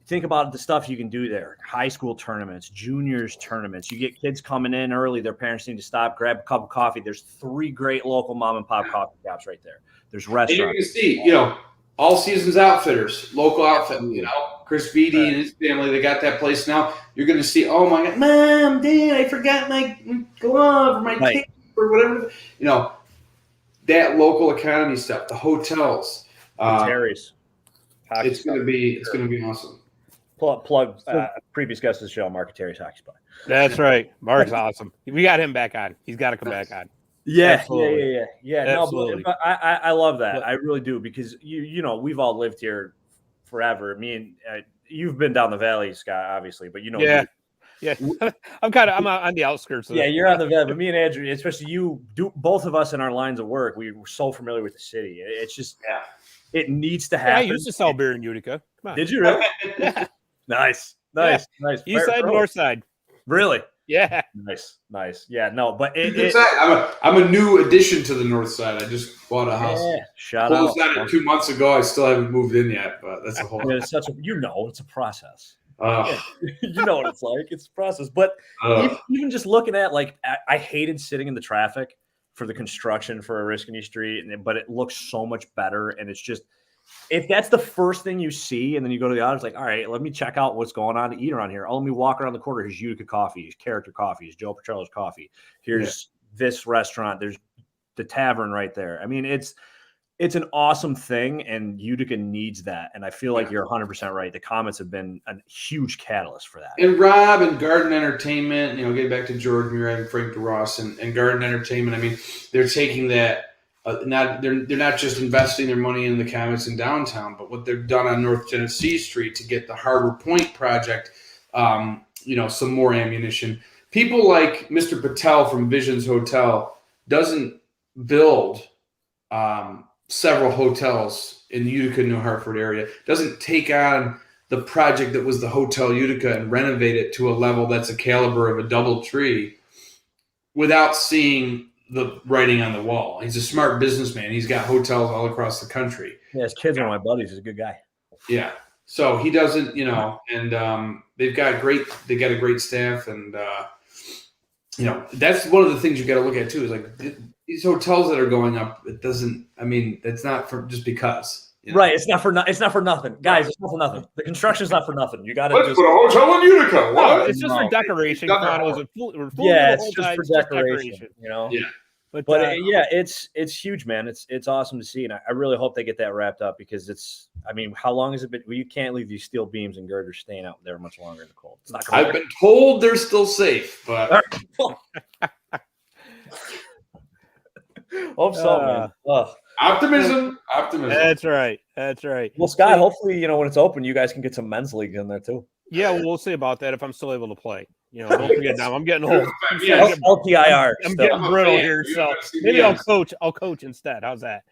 think about the stuff you can do there. High school tournaments, juniors tournaments. You get kids coming in early. Their parents need to stop, grab a cup of coffee. There's 3 great local mom-and-pop coffee shops right there. There's restaurants. And you're going to see, all seasons outfitters, local outfit, Chris Beatty and his family, they got that place now. You're going to see, oh my God, Mom, Dad, I forgot my glove or my tape or whatever. That local economy stuff, the hotels. Terry's. It's going to be awesome. Plug previous guest of the show, Mark Terry's Hockey Spot. That's right. Mark's awesome. We got him back on. He's got to come back on. Yeah. Absolutely. No, but I love that. I really do, because we've all lived here forever. Me and you've been down the valley, Scott, obviously, but Yeah. I'm on the outskirts of you're on the valley, but me and Andrew, especially both of us in our lines of work, we were so familiar with the city. It's just it needs to happen. I used to sell beer in Utica. Come on. Did you really? Nice. East side, north side. Really? Yeah. Nice. Yeah, no, but I'm a new addition to the north side. I just bought a house. Yeah, shout Closed out. on it 2 months ago. I still haven't moved in yet, but that's a whole. It's it's a process. You know what it's like. It's a process. But even just looking at, I hated sitting in the traffic for the construction for Oriskany Street, but it looks so much better. And it's just, if that's the first thing you see, and then you go to the other, it's like, all right, let me check out what's going on to eat around here. Oh, let me walk around the corner. Here's Utica Coffee. Here's Character Coffee. Here's Joe Petrello's Coffee. Here's this restaurant. There's the tavern right there. It's an awesome thing, and Utica needs that. And I feel like you're 100% right. The Comets have been a huge catalyst for that. And Rob and Garden Entertainment, getting back to George Murad and Frank DeRoss and Garden Entertainment, they're taking that. They're not just investing their money in the Comets in downtown, but what they've done on North Genesee Street to get the Harbor Point project, some more ammunition. People like Mr. Patel from Visions Hotel doesn't build several hotels in the Utica, New Hartford area, doesn't take on the project that was the Hotel Utica and renovate it to a level that's a caliber of a DoubleTree without seeing the writing on the wall. He's a smart businessman. He's got hotels all across the country. Yeah, his kids are my buddies. He's a good guy. Yeah. So he doesn't, and they got a great staff, and that's one of the things you got to look at too. Is like these hotels that are going up. It doesn't. It's not for just because. You know? Right. It's not for nothing. Guys, it's not for nothing. The construction's not for nothing. You got to Let's just put a hotel in Utica. No, What? it's just for decoration. They've done Come on, that it was before. a full yeah, the whole it's just time, for it's just decoration, you know? Yeah. But yeah, it's huge, man. It's awesome to see. And I really hope they get that wrapped up because how long has it been? Well, you can't leave these steel beams and girders staying out there much longer in the cold. It's not gonna I've work. been told they're still safe, but Hope so, man. Ugh. optimism. That's right. Well, Scott, hopefully, when it's open, you guys can get some men's league in there too. Yeah, well, we'll see about that if I'm still able to play. Don't forget now. I'm getting old. LTIR. I'm getting brittle here, so maybe I'll coach. I'll coach instead. How's that?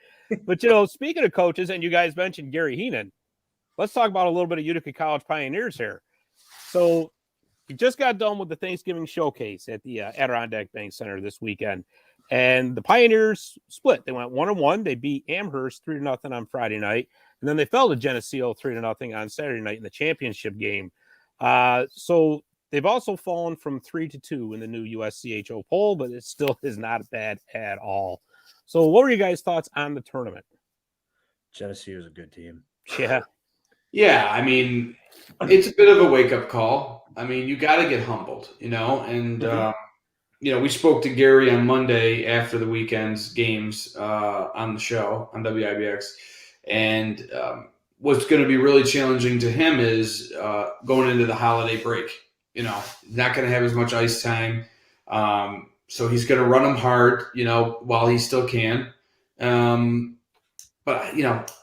But speaking of coaches, and you guys mentioned Gary Heenan, let's talk about a little bit of Utica College Pioneers here. So he just got done with the Thanksgiving showcase at the Adirondack Bank Center this weekend, and the Pioneers split. They went 1-1. They beat Amherst 3-0 on Friday night, and then they fell to Geneseo 3-0 on Saturday night in the championship game. So they've also fallen from 3-2 in the new USCHO poll, but it still is not bad at all. So what were you guys' thoughts on the tournament? Geneseo is a good team. Yeah, I mean, it's a bit of a wake-up call. I mean, you got to get humbled, and, we spoke to Gary on Monday after the weekend's games on the show on WIBX, and what's going to be really challenging to him is going into the holiday break. Not going to have as much ice time. So he's going to run them hard, while he still can. But,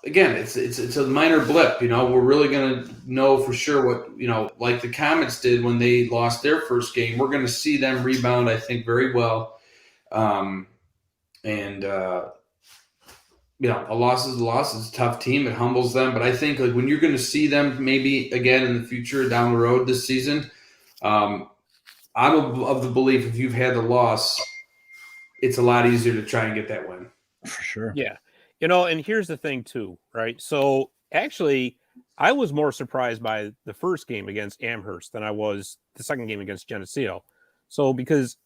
again, it's a minor blip. We're really going to know for sure what, like the Comets did when they lost their first game. We're going to see them rebound, I think, very well. A loss is a loss. It's a tough team. It humbles them. But I think when you're going to see them maybe again in the future down the road this season, I'm of the belief if you've had the loss, it's a lot easier to try and get that win. For sure. Yeah. And here's the thing too, right? So actually, I was more surprised by the first game against Amherst than I was the second game against Geneseo. So because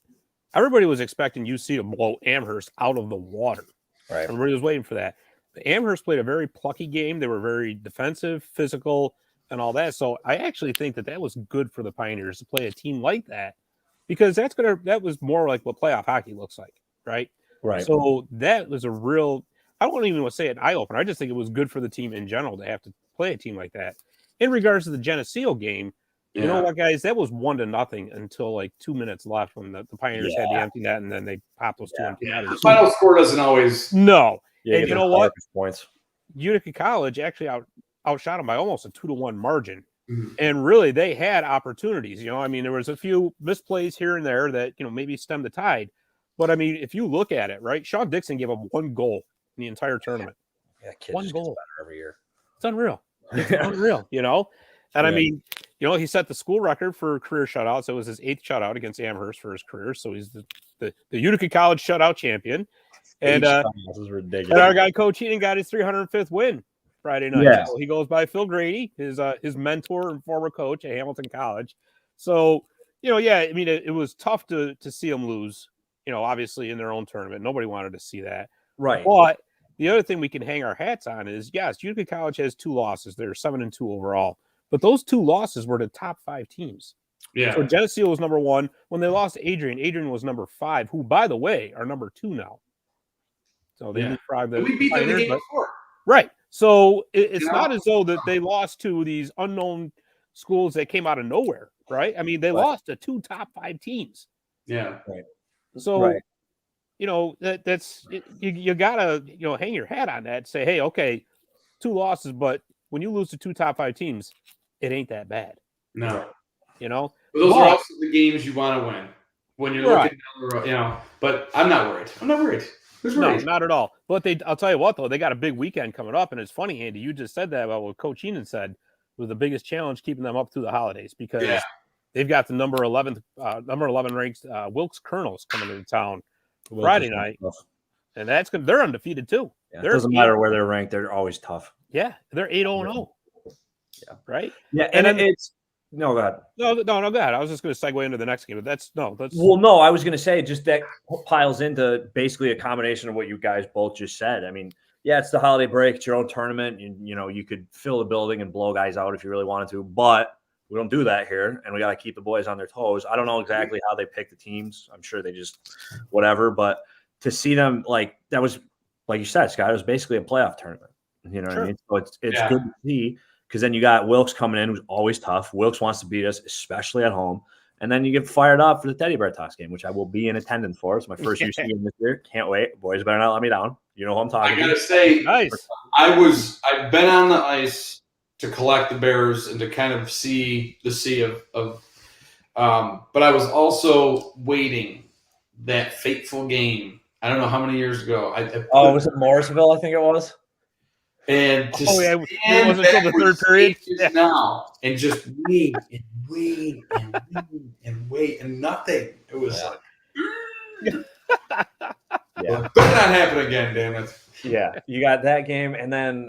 everybody was expecting UC to blow Amherst out of the water. Right. Everybody was waiting for that. The Amherst played a very plucky game. They were very defensive, physical, and all that. So I actually think that was good for the Pioneers to play a team like that because that was more like what playoff hockey looks like, right? Right. So that was a real, I don't even want to say an eye opener. I just think it was good for the team in general to have to play a team like that. In regards to the Geneseo game, you know what, guys, that was 1-0 until 2 minutes left when the Pioneers had the empty net, and then they popped those two empty netters. The final score doesn't always. No. Yeah, and you know what? Points. Utica College actually outshot them by almost a 2-1 margin. Mm-hmm. And really, they had opportunities. There was a few misplays here and there that, maybe stemmed the tide. But, if you look at it, right, Sean Dixon gave up 1 goal in the entire tournament. Yeah, kid 1 just goal. gets better every year. It's unreal. It's unreal, And he set the school record for career shutouts. It was his 8th shutout against Amherst for his career. So he's the Utica College shutout champion. And this is ridiculous. And our guy, Coach Heenan, got his 305th win Friday night. Yeah. So he goes by Phil Grady, his mentor and former coach at Hamilton College. So, it was tough to see them lose, obviously in their own tournament. Nobody wanted to see that. Right. But the other thing we can hang our hats on is, yes, Utica College has 2 losses. They're 7-2 overall. But those 2 losses were the top 5 teams. Yeah. So Geneseo was number 1. When they lost to Adrian was number 5, who, by the way, are number 2 now. So they leapfrogged we beat them the game before. Right. So it's not as though that they lost to these unknown schools that came out of nowhere, right? They lost to 2 top 5 teams. Yeah. Right. So, that's you gotta hang your hat on that and say, hey, okay, 2 losses, but when you lose to 2 top 5 teams, it ain't that bad. No. But those are also the games you want to win when you're looking down the road. But I'm not worried. Who's worried? No, not at all. But I'll tell you what, though, they got a big weekend coming up, and it's funny, Andy, you just said that about what Coach Heenan said was the biggest challenge keeping them up through the holidays because they've got the number 11 ranked Wilkes Colonels coming into town Friday night, and they're undefeated too. Yeah, it doesn't matter where they're ranked; they're always tough. Yeah, they're 8-0. Yeah, right. Yeah, and it's no, go ahead. No, go ahead. I was just going to segue into the next game, but that's. Well, no, I was going to say just that piles into basically a combination of what you guys both just said. yeah, it's the holiday break. It's your own tournament. You could fill the building and blow guys out if you really wanted to, but we don't do that here, and we got to keep the boys on their toes. I don't know exactly how they pick the teams. I'm sure they just whatever, but to see them like that was, like you said, Scott, it was basically a playoff tournament. You know what I mean? So it's good to see, because then you got Wilkes coming in, who's always tough. Wilkes wants to beat us, especially at home. And then you get fired up for the Teddy Bear Toss game, which I will be in attendance for. It's my first UC game this year. Can't wait. Boys better not let me down. You know who I'm talking I gotta say, nice. I've been on the ice to collect the Bears and to kind of see the sea of but I was also waiting that fateful game. I don't know how many years ago. Was it Morrisville? I think it was. And to it wasn't until the third period now, and just wait and nothing. It was like, better not happen again, damn it. Yeah, you got that game, and then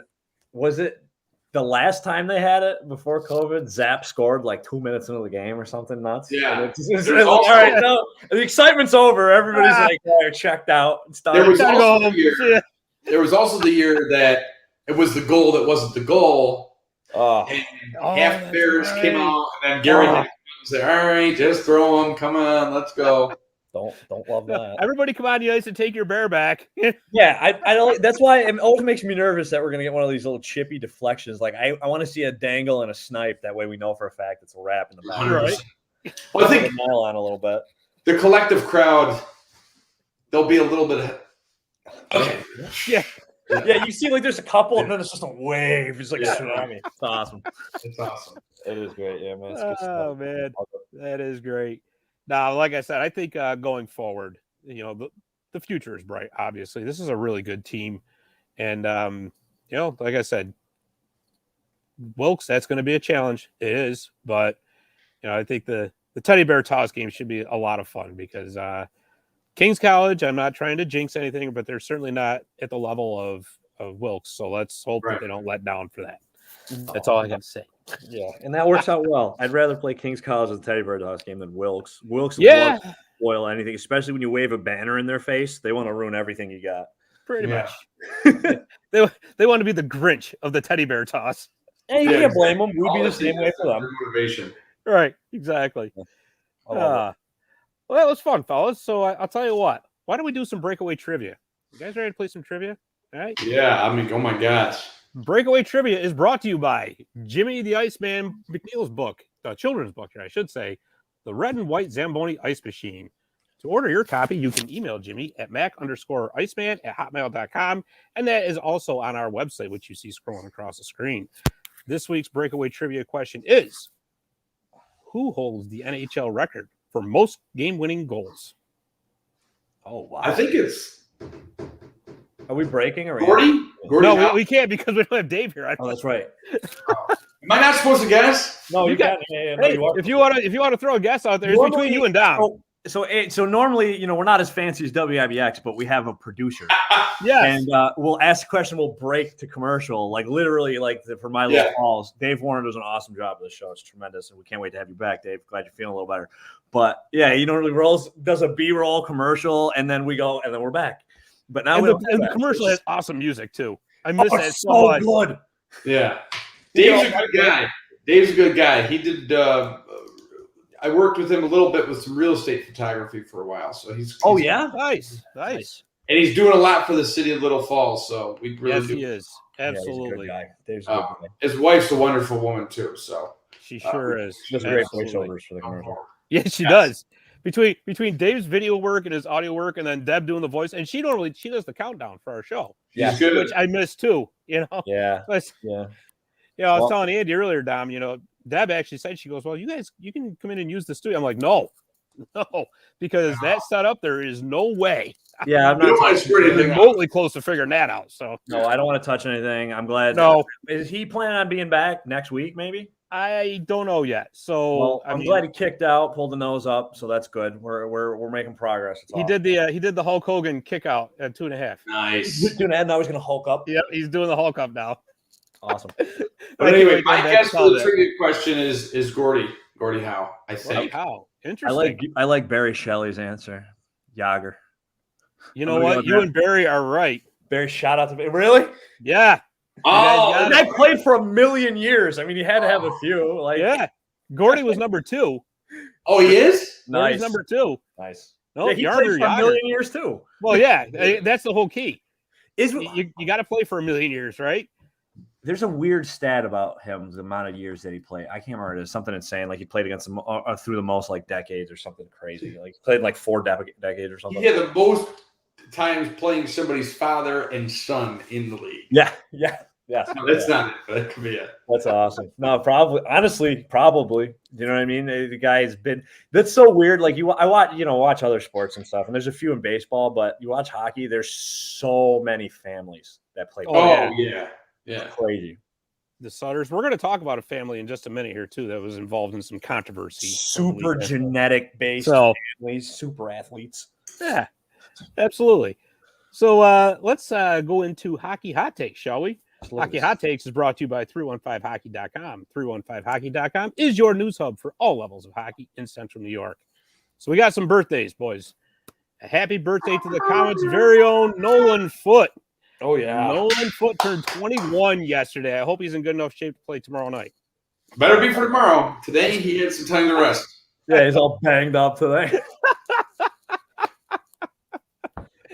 was it the last time they had it before COVID? Zap scored like 2 minutes into the game or something nuts. Yeah. It's like, all right, no, the excitement's over. Everybody's like, they're checked out. There was also the year that it was the goal that wasn't the goal. And half Bears came out, and then Gary said, all right, just throw them. Come on, let's go. Don't love that. Everybody come on the ice and take your bear back. Yeah, I don't. That's why it always makes me nervous that we're gonna get one of these little chippy deflections. Like I want to see a dangle and a snipe. That way we know for a fact it's a wrap in the back. Right. Well, I think mile on a little bit. The collective crowd, there'll be a little bit. Okay. Yeah, you see, like there's a couple, and then it's just a wave. It's like a tsunami. It's awesome. It's awesome. It is great, yeah, man. Oh man, that is great. Now, like I said, I think going forward, the future is bright. Obviously, this is a really good team, and like I said, Wilkes, that's going to be a challenge. It is, but I think the Teddy Bear Toss game should be a lot of fun because King's College, I'm not trying to jinx anything, but they're certainly not at the level of Wilkes. So let's hope that they don't let down for that. That's all I got to say. Yeah, and that works out well. I'd rather play King's College with the Teddy Bear Toss game than Wilkes. Wilkes will spoil anything, especially when you wave a banner in their face. They want to ruin everything you got. Pretty much. They want to be the Grinch of the Teddy Bear Toss. Hey, you can't blame them. We'd be the same way for them. Motivation. Right, exactly. Well, that was fun, fellas. So I'll tell you what. Why don't we do some breakaway trivia? You guys ready to play some trivia? All right. Yeah, I mean, oh my gosh. Breakaway Trivia is brought to you by Jimmy the Iceman McNeil's book, the children's book here, I should say, The Red and White Zamboni Ice Machine. To order your copy, you can email Jimmy at mac_iceman@hotmail.com, and that is also on our website, which you see scrolling across the screen. This week's Breakaway Trivia question is, who holds the NHL record for most game-winning goals? Oh, wow. I think it's... Are we breaking? Or Gordy? No, we can't because we don't have Dave here. Oh, that's right. Am I not supposed to guess? No, you can. Hey, if you want to throw a guess out there, it's between you and Dom. So normally, we're not as fancy as WIBX, but we have a producer. Yes. And we'll ask a question, we'll break to commercial. Like literally, for my little calls. Dave Warner does an awesome job of the show. It's tremendous. And we can't wait to have you back, Dave. Glad you're feeling a little better. But yeah, does a B-roll commercial, and then we go, and then we're back. But now the commercial has awesome music too. I miss that so much. Good. Yeah. Dave's a good guy. Dave's a good guy. He did I worked with him a little bit with some real estate photography for a while. So he's nice. And he's doing a lot for the city of Little Falls. So we really do. He is. Absolutely. Yeah, Dave's a good guy. His wife's a wonderful woman too. So she sure is. She does great voiceovers for the commercial. Yeah, she does. Between Dave's video work and his audio work, and then Deb doing the voice, and she does the countdown for our show. Yeah, good. Which I miss too. Yeah. I was telling Andy earlier, Dom. Deb actually said, she goes, "Well, you guys, you can come in and use the studio." I'm like, no, because that setup, there is no way. Yeah, I'm not remotely close to figuring that out. So no, I don't want to touch anything. I'm glad. No, is he planning on being back next week? Maybe. I don't know yet. So I'm glad he kicked out, pulled the nose up. So that's good. We're making progress. He did the Hulk Hogan kick out at 2.5. Nice. 2.5. Now he's gonna Hulk up. Yep, he's doing the Hulk up now. Awesome. But anyway, my guess for the trivia question is Gordy Howe. I think. How interesting. I like Barry Shelley's answer. Yager. You know what? You and Barry are right. Barry, shout out to me. Really? Yeah. Oh, The guy played for 1,000,000 years. I mean, you had to have a few. Like, yeah. Gordy was number 2. oh, he is? Gordy's nice. number 2. Nice. No, Yeah, he played for 1,000,000 years too. Well, yeah, that's the whole key. Is You got to play for 1,000,000 years, right? There's a weird stat about him, the amount of years that he played. I can't remember. It is something insane. Like he played against them through the most like decades or something crazy. Like he played like 4 decades or something. He had the most times playing somebody's father and son in the league. Yeah. No, that's not it, but that could be it. That's awesome. No, probably. Honestly, probably. You know what I mean? The guy's been. That's so weird. Like I watch other sports and stuff, and there's a few in baseball, but you watch hockey. There's so many families that play. Oh yeah. It's crazy. The Sutters. We're going to talk about a family in just a minute here too that was involved in some controversy. Super genetic based families, super athletes. Yeah, absolutely. So let's go into hockey hot takes, shall we? Hockey Hot Takes is brought to you by 315hockey.com. 315hockey.com is your news hub for all levels of hockey in Central New York. So we got some birthdays, boys. A happy birthday to the Comets' very own Nolan Foote. Oh, yeah. Nolan Foote turned 21 yesterday. I hope he's in good enough shape to play tomorrow night. Better be for tomorrow. Today he had some time to rest. Yeah, he's all banged up today.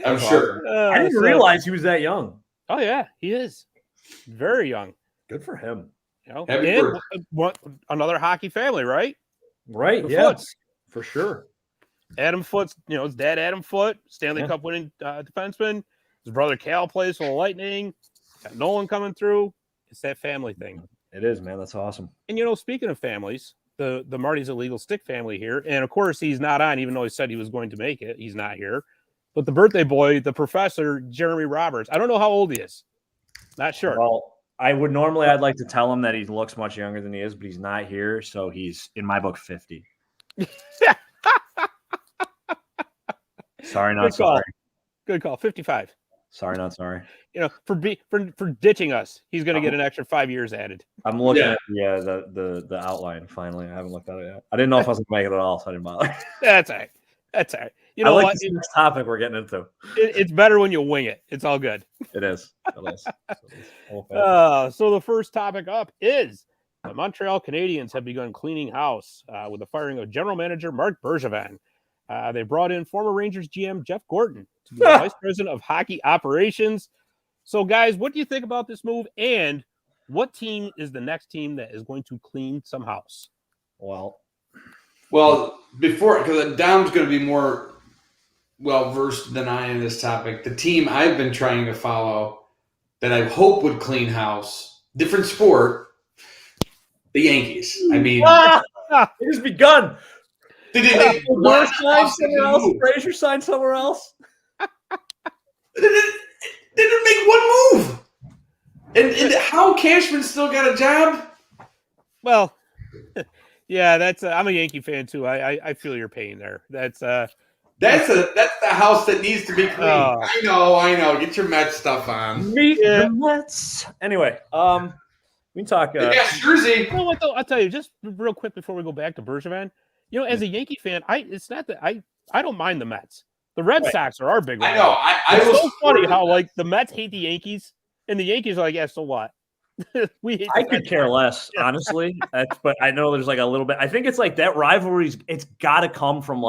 I'm sure. I didn't realize he was that young. Oh, yeah, he is. Very young. Good for him. You know, Happy and birthday. another hockey family, right? Right, The yeah. Footes. For sure. Adam Foote, his dad, Adam Foote, Stanley Cup winning defenseman. His brother Cal plays for the Lightning. Got Nolan coming through. It's that family thing. It is, man. That's awesome. And, speaking of families, the Marty's Illegal Stick family here, and of course he's not on, even though he said he was going to make it. He's not here. But the birthday boy, the professor, Jeremy Roberts, I don't know how old he is. Not sure. Well, I'd like to tell him that he looks much younger than he is, but he's not here. So he's, in my book, 50. Sorry, not sorry. Good call. 55. Sorry, not sorry. For ditching us, he's going to get an extra 5 years added. I'm looking at the outline finally. I haven't looked at it yet. I didn't know if I was going to make it at all, so I didn't bother. That's all right. That's all right. You I know like what? this topic we're getting into. It's better when you wing it. It's all good. It is. So the first topic up is the Montreal Canadiens have begun cleaning house with the firing of general manager Mark Bergevin. They brought in former Rangers GM Jeff Gordon to be the vice president of hockey operations. So, guys, what do you think about this move? And what team is the next team that is going to clean some house? Well, because Dom's going to be more well-versed than I am in this topic, the team I've been trying to follow that I hope would clean house, different sport, the Yankees. I mean, it has begun. Did they make Burr sign somewhere else? Frazier signed somewhere else? They didn't make one move. And how Cashman still got a job? Well, yeah, that's. I'm a Yankee fan too. I feel your pain there. That's the house that needs to be cleaned. I know. Get your Mets stuff on. Meet the Mets. Anyway, we can talk. Jersey. You know what though? I'll tell you just real quick before we go back to Bergevin. As a Yankee fan, it's not that I don't mind the Mets. The Red Sox are our big one. I know. It's so funny how the Mets hate the Yankees and the Yankees are like, yeah, so what? I could care less, honestly. But I know there's a little bit. I think it's that rivalry. It's got to come from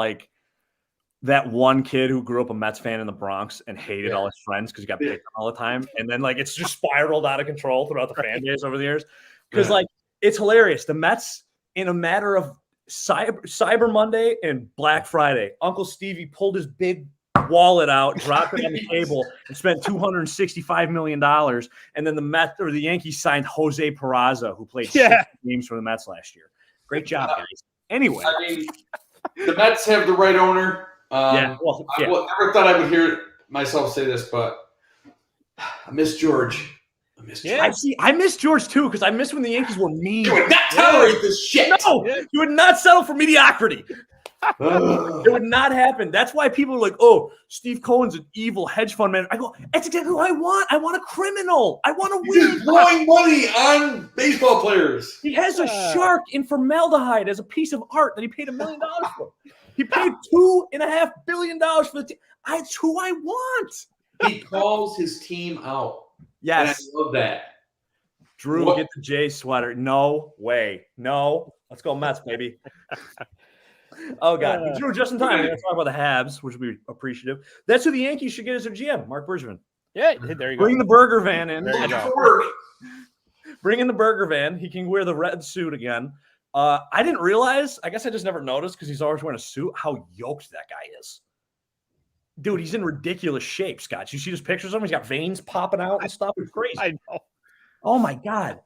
that one kid who grew up a Mets fan in the Bronx and hated all his friends because he got picked on all the time, and then it's just spiraled out of control throughout the fan base over the years. Because it's hilarious. The Mets, in a matter of Cyber Monday and Black Friday, Uncle Stevie pulled his big wallet out, dropped it on the table, and spent $265 million. And then the Yankees signed Jose Peraza, who played 6 games for the Mets last year. Great job, guys. Anyway, I mean, the Mets have the right owner. I never thought I would hear myself say this, but I miss George. I miss George too, because I miss when the Yankees were mean. You would not tolerate this shit. No, you would not settle for mediocrity. It would not happen. That's why people are like, "Oh, Steve Cohen's an evil hedge fund man." I go, "That's exactly what I want. I want a criminal. I want to win." He's blowing money on baseball players. He has a shark in formaldehyde as a piece of art that he paid $1 million for. He paid $2.5 billion for the team. It's who I want. He calls his team out. Yes. And I love that. Drew, get the J sweater. No way. No. Let's go Mets, baby. Oh, God. He drew just in time. We're going to talk about the Habs, which would be appreciative. That's who the Yankees should get as their GM, Mark Bergevin. Yeah, there you go. Bring the burger van in. There you go. Bring in the burger van. He can wear the red suit again. I didn't realize, I guess I just never noticed because he's always wearing a suit, how yoked that guy is. Dude, he's in ridiculous shape, Scott. You see his pictures of him? He's got veins popping out and stuff. It's crazy. I know. Oh, my God.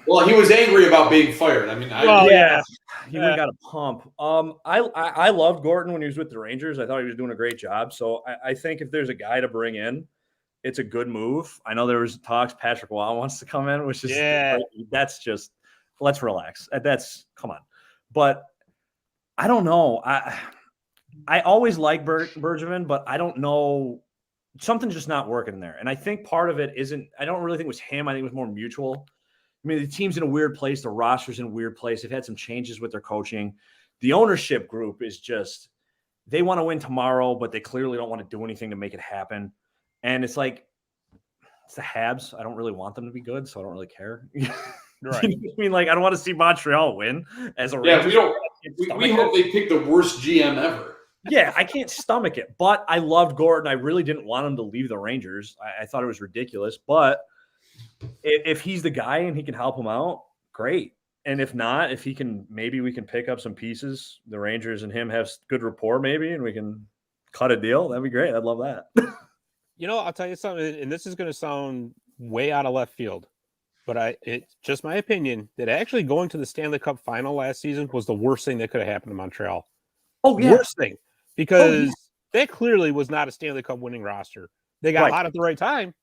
Well, he was angry about being fired. I mean, yeah. He really got a pump. I loved Gordon when he was with the Rangers. I thought he was doing a great job. So I think if there's a guy to bring in, it's a good move. I know there was talks Patrick Waugh wants to come in, which is that's just let's relax. That's come on. But I don't know. I always like Bergevin, but I don't know. Something's just not working there. And I think part of it isn't – I don't really think it was him. I think it was more mutual. I mean, the team's in a weird place. The roster's in a weird place. They've had some changes with their coaching. The ownership group is just – they want to win tomorrow, but they clearly don't want to do anything to make it happen. And it's like it's the Habs. I don't really want them to be good, so I don't really care. Right. I mean, like, I don't want to see Montreal win as a Yeah, Rangers. we hope they pick the worst GM ever. Yeah, I can't stomach it. But I loved Gordon. I really didn't want him to leave the Rangers. I thought it was ridiculous. But if he's the guy and he can help him out, great. And if not, if he can, maybe we can pick up some pieces. The Rangers and him have good rapport, maybe, and we can cut a deal. That'd be great. I'd love that. You know, I'll tell you something, and this is going to sound way out of left field, but it's just my opinion that actually going to the Stanley Cup final last season was the worst thing that could have happened to Montreal. Oh, yeah. Worst thing. Because that clearly was not a Stanley Cup winning roster. They got hot at the right time,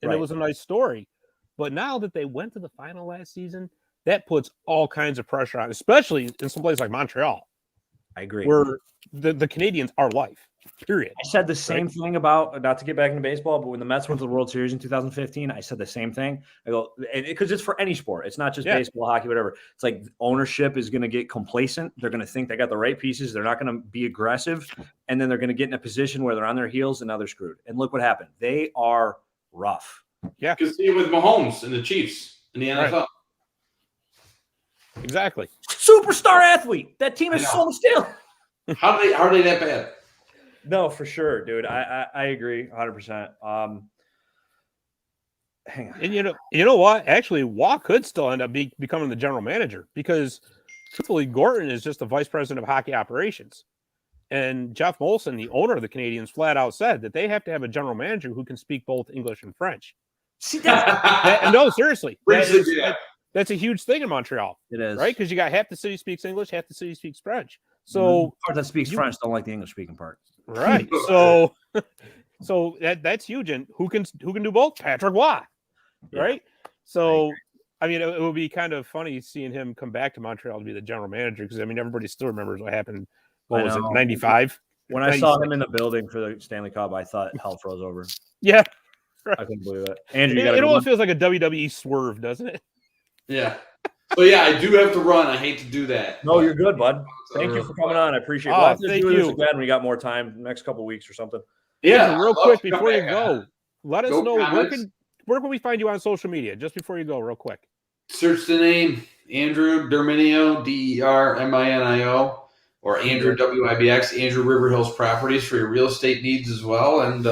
and it was a nice story. But now that they went to the final last season, that puts all kinds of pressure on, especially in some place like Montreal. I agree. Where the Canadiens are life, period. I said the same thing about, not to get back into baseball, but when the Mets went to the World Series in 2015, I said the same thing. I go, because it's for any sport. It's not just baseball, hockey, whatever. It's like ownership is going to get complacent. They're going to think they got the right pieces. They're not going to be aggressive. And then they're going to get in a position where they're on their heels and now they're screwed. And look what happened. They are rough. Yeah. You can see it with Mahomes and the Chiefs in the NFL. Right. Exactly. Superstar athlete. That team is so much talent. How are they that bad? No, for sure, dude. I agree 100%. Hang on. And you know what? Actually, Waugh could still end up becoming the general manager because truthfully, Gordon is just the vice president of hockey operations. And Jeff Molson, the owner of the Canadiens, flat out said that they have to have a general manager who can speak both English and French. See, no, seriously. That's a huge thing in Montreal. It is. Right? Because you got half the city speaks English, half the city speaks French. So the part that speaks French don't like the English speaking part. Right. So that's huge. And who can do both? Patrick Waugh. Right. So I mean, it would be kind of funny seeing him come back to Montreal to be the general manager because I mean everybody still remembers what happened. What was it, 95? When I saw him in the building for the Stanley Cup, I thought hell froze over. Yeah. Right. I couldn't believe it. Andrew, it almost feels like a WWE swerve, doesn't it? Yeah. So yeah, I do have to run. I hate to do that. No, you're good, bud. Thank you for coming on. I appreciate it. We'll have to do this again when we got more time, next couple of weeks or something. Yeah, real quick before you go, let us know comments. where can we find you on social media? Just before you go, real quick. Search the name Andrew Derminio, Derminio, or Andrew WIBX, Andrew River Hills Properties for your real estate needs as well. And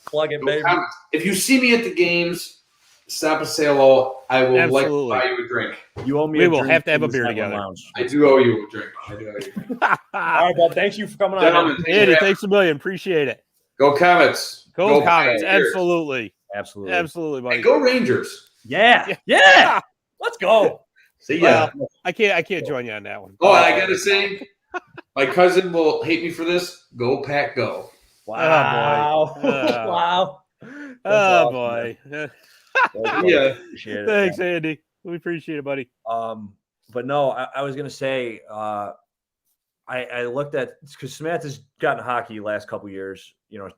plug it, baby. Comments. If you see me at the games, stop and say hello. I will like to buy you a drink. You owe me. We will have to have a beer together. I do owe you a drink. All right, bud. Thank you for coming on. Andy, thanks a million. Appreciate it. Go Comets. Go Comets. Absolutely, buddy. And go Rangers. Yeah. Let's go. See ya. Well, I can't join you on that one. Oh, I gotta say, my cousin will hate me for this. Go Pack, go. Wow. Oh, boy. Wow. Oh boy. Yeah. Thanks, Andy. We appreciate it, buddy. But no, I was gonna say, I looked at because Samantha's gotten hockey last couple years,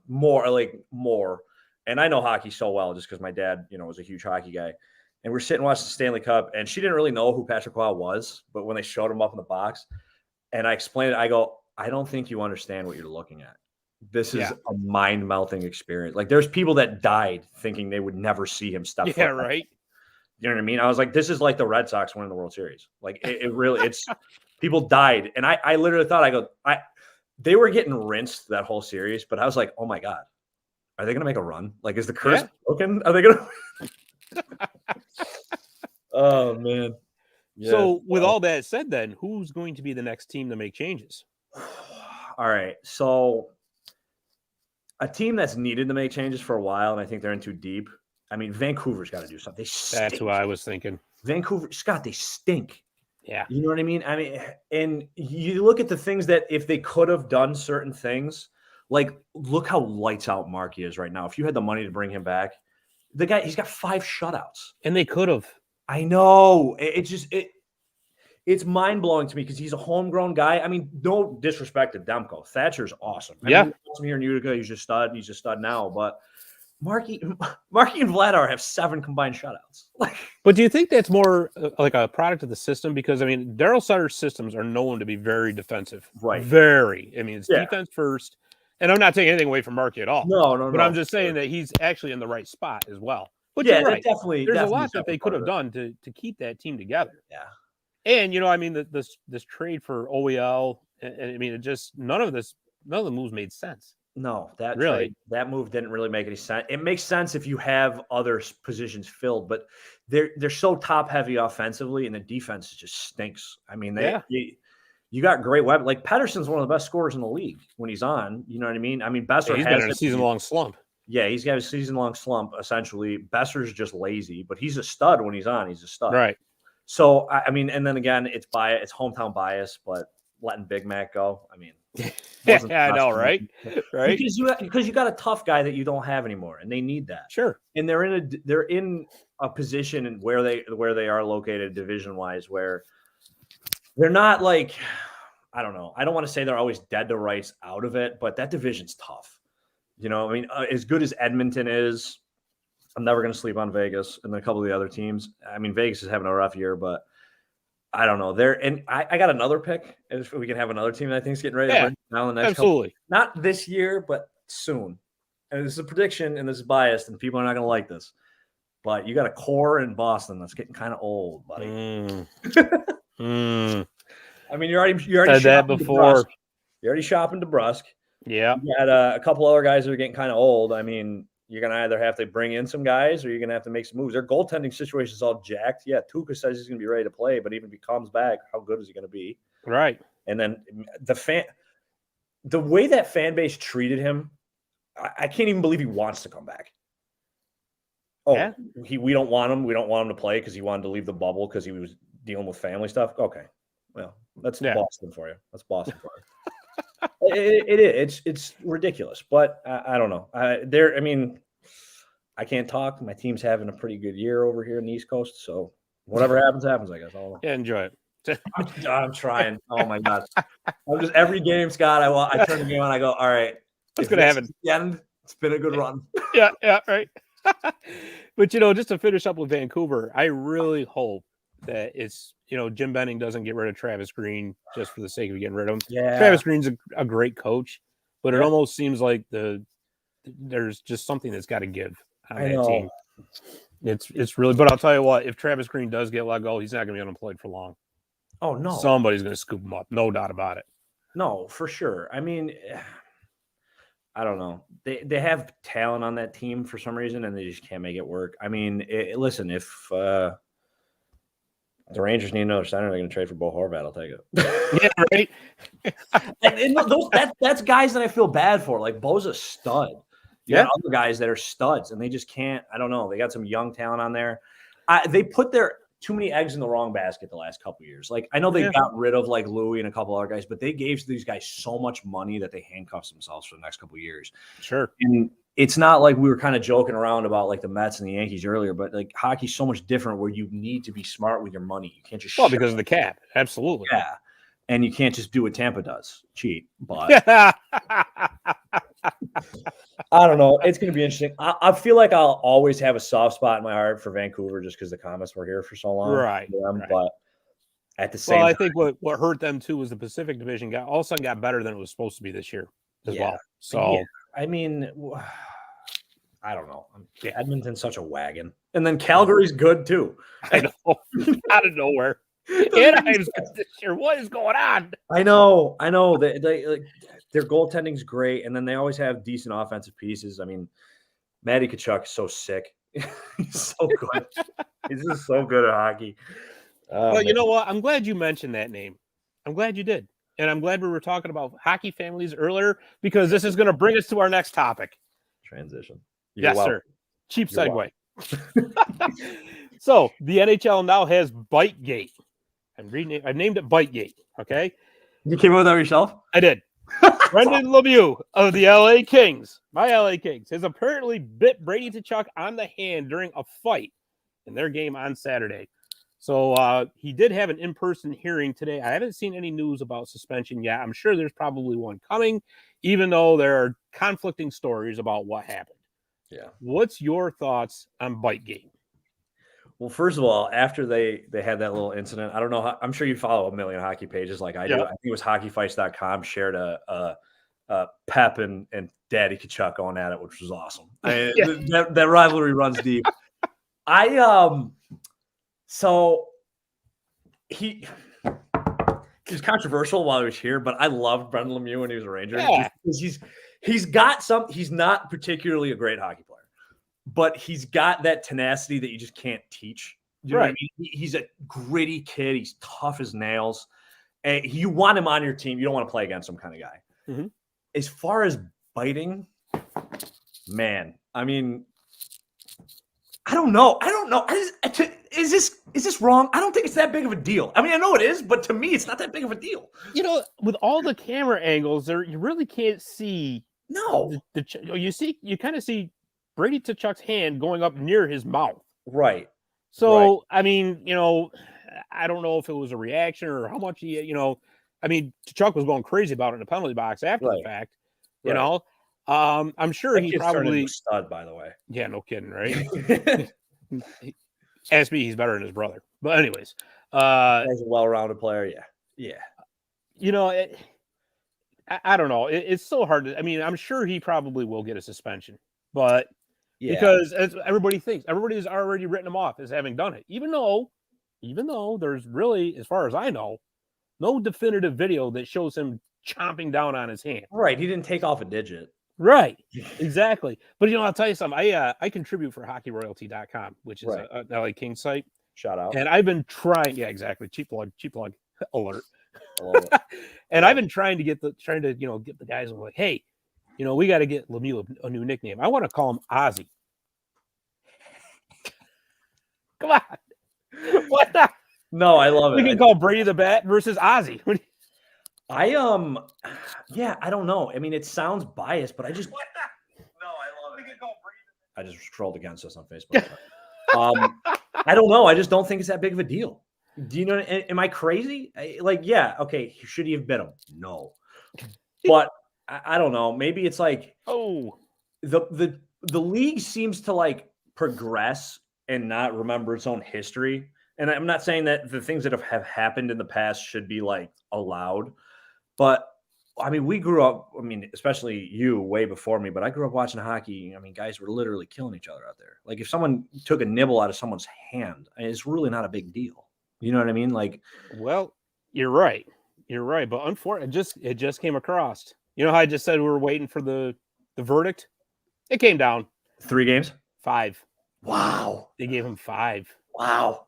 more, and I know hockey so well just because my dad, was a huge hockey guy, and we're sitting watching the Stanley Cup, and she didn't really know who Patrick Waugh was, but when they showed him up in the box, and I explained it, I go, I don't think you understand what you're looking at. This is a mind-melting experience. Like, there's people that died thinking they would never see him step foot. Yeah, right. You know what I mean? I was like, this is like the Red Sox winning the World Series. Like, it really, it's people died. And I literally thought, they were getting rinsed that whole series, but I was like, oh my God, are they going to make a run? Like, is the curse broken? Are they going to? Oh, man. Yeah. So with all that said, then who's going to be the next team to make changes? All right. So a team that's needed to make changes for a while, and I think they're in too deep. I mean, Vancouver's got to do something. That's what I was thinking. Vancouver, Scott, they stink. Yeah. You know what I mean? I mean, and you look at the things that if they could have done certain things, like look how lights out Marty is right now. If you had the money to bring him back, the guy, he's got 5 shutouts. And they could have. I know. It's mind-blowing to me because he's a homegrown guy. I mean, no disrespect to Demko. Thatcher's awesome. I mean, awesome here in Utica. He's a stud. He's a stud now. But Marty and Vladar have 7 combined shutouts. But do you think that's more like a product of the system? Because, I mean, Daryl Sutter's systems are known to be very defensive. Right. Very. I mean, it's defense first. And I'm not taking anything away from Marty at all. No. But I'm just saying that he's actually in the right spot as well. But yeah, you're right. There's a lot that they could have done to keep that team together. Yeah. And, you know, I mean, this trade for OEL, and I mean, it just none of the moves made sense. No, that move didn't really make any sense. It makes sense if you have other positions filled, but they're so top heavy offensively, and the defense just stinks. I mean, you got great weapons. Like Pedersen's one of the best scorers in the league when he's on. You know what I mean? I mean, Besser he's been in a season-long slump. Yeah, he's got a season-long slump essentially. Besser's just lazy, but he's a stud when he's on. He's a stud, right? So I mean, and then again, it's hometown bias, but letting Big Mac go, I mean. Yeah, I know, right? Right. Because you got a tough guy that you don't have anymore, and they need that. Sure. And they're in a position where they are located division wise, where they're not like, I don't know. I don't want to say they're always dead to rights out of it, but that division's tough. You know, I mean, as good as Edmonton is, I'm never going to sleep on Vegas and a couple of the other teams. I mean, Vegas is having a rough year, but I don't know. I got another pick. If we can have another team that I think is getting ready to win now in the next absolutely. Not this year, but soon. And this is a prediction, and this is biased, and people are not going to like this. But you got a core in Boston that's getting kind of old, buddy. I mean, you're already said that before. You're already shopping DeBrusque. Yeah. You had a couple other guys that are getting kind of old. I mean, you're going to either have to bring in some guys or you're going to have to make some moves. Their goaltending situation is all jacked. Yeah, Tuca says he's going to be ready to play, but even if he comes back, how good is he going to be? Right. And then the way that fan base treated him, I can't even believe he wants to come back. Oh, yeah? We don't want him. We don't want him to play because he wanted to leave the bubble because he was dealing with family stuff. Okay. Well, that's Boston for you. That's Boston for you. It's ridiculous, but I don't know. I mean, I can't talk. My team's having a pretty good year over here in the East Coast, so whatever happens, I guess. Yeah, enjoy it. I'm trying. Oh my God! I'm just every game, Scott. I turn the game on. I go, all right. What's gonna happen? It's been a good run. Yeah, right. But you know, just to finish up with Vancouver, I really hope that it's, you know, Jim Benning doesn't get rid of Travis Green just for the sake of getting rid of him. Yeah. Travis Green's a great coach, but it almost seems like there's just something that's got to give on that team. It's really, but I'll tell you what, if Travis Green does get let go, he's not going to be unemployed for long. Oh, no. Somebody's going to scoop him up. No doubt about it. No, for sure. I mean, I don't know. They have talent on that team for some reason, and they just can't make it work. I mean, listen, if the Rangers need another center, they're going to trade for Bo Horvat. I'll take it. Yeah, right. and that's guys that I feel bad for. Like, Bo's a stud. You got other guys that are studs, and they just can't. I don't know. They got some young talent on there. They put their too many eggs in the wrong basket the last couple of years. Like, I know they got rid of like Louis and a couple other guys, but they gave these guys so much money that they handcuffed themselves for the next couple of years. Sure. And it's not like we were kind of joking around about like the Mets and the Yankees earlier, but like hockey's so much different where you need to be smart with your money. You can't just because of the cap. Absolutely. Yeah. And you can't just do what Tampa does, cheat. But I don't know. It's going to be interesting. I feel like I'll always have a soft spot in my heart for Vancouver just because the Comets were here for so long. Right. But at the same time, I think what hurt them too was the Pacific Division all of a sudden got better than it was supposed to be this year. as Yeah. well. So Yeah. I mean, I don't know. Edmonton's such a wagon. And then Calgary's good too. I know, out of nowhere. Anaheim's good this year. What is going on? I know. They like, their goaltending's great, and then they always have decent offensive pieces. I mean, Matty Tkachuk is so sick. He's so good. He's just so good at hockey. Well, you know what? I'm glad you mentioned that name. I'm glad you did. And I'm glad we were talking about hockey families earlier, because this is going to bring us to our next topic. Transition. Yes, sir. Cheap segue. So the NHL now has Bitegate. I named it Bitegate. Okay. You came up with that yourself? I did. Brendan Lemieux of the LA Kings, my LA Kings, has apparently bit Brady Tkachuk on the hand during a fight in their game on Saturday. So he did have an in-person hearing today. I haven't seen any news about suspension yet. I'm sure there's probably one coming, even though there are conflicting stories about what happened. Yeah. What's your thoughts on Bitegate? Well, first of all, after they had that little incident, I don't know. I'm sure you follow a million hockey pages like I do. I think it was hockeyfights.com shared a Pep and Daddy Tkachuk going at it, which was awesome. That rivalry runs deep. So he was controversial while he was here, but I loved Brendan Lemieux when he was a Ranger. Yeah. He's not particularly a great hockey player, but he's got that tenacity that you just can't teach. You know what I mean? He's a gritty kid. He's tough as nails. And you want him on your team. You don't want to play against him kind of guy. Mm-hmm. As far as biting, man, I mean, I don't know. Is this wrong? I don't think it's that big of a deal. I mean, I know it is, but to me, it's not that big of a deal. You know, with all the camera angles there, you really can't see. No, you kind of see Brady Tkachuk's hand going up near his mouth. Right. So, right. I mean, I don't know if it was a reaction or how much I mean, Tkachuk was going crazy about it in the penalty box after the fact, you know. I'm sure he probably stud, by the way. Yeah, no kidding, right? Ask me, he's better than his brother. But anyways, he's a well-rounded player. Yeah. I don't know. It's so hard to. I mean, I'm sure he probably will get a suspension, but because as everybody thinks, everybody's already written him off as having done it, even though there's really, as far as I know, no definitive video that shows him chomping down on his hand. Right, he didn't take off a digit. Right, exactly. But I'll tell you something. I contribute for HockeyRoyalty.com, which is a LA Kings site. Shout out. And I've been trying. Yeah, exactly. Cheap plug alert. And I've been trying to get the guys and like, hey, we got to get Lemieux a new nickname. I want to call him Ozzy. Come on. What the? No, I love it. We can call Brady the Bat versus Ozzy. I don't know. I mean, it sounds biased, but I just No, I love it. I just trolled against us on Facebook. I don't know. I just don't think it's that big of a deal. Do you know? Am I crazy? Okay. Should he have bit him? No. But I don't know. Maybe it's like, the league seems to like progress and not remember its own history. And I'm not saying that the things that have happened in the past should be like allowed, but I mean, we grew up, especially you way before me, but I grew up watching hockey. I mean, guys were literally killing each other out there. Like if someone took a nibble out of someone's hand, it's really not a big deal. You know what I mean? Like, well, you're right. But unfortunately, it just came across. You know how I just said we were waiting for the verdict? It came down. 3 games? 5. Wow. They gave him 5. Wow.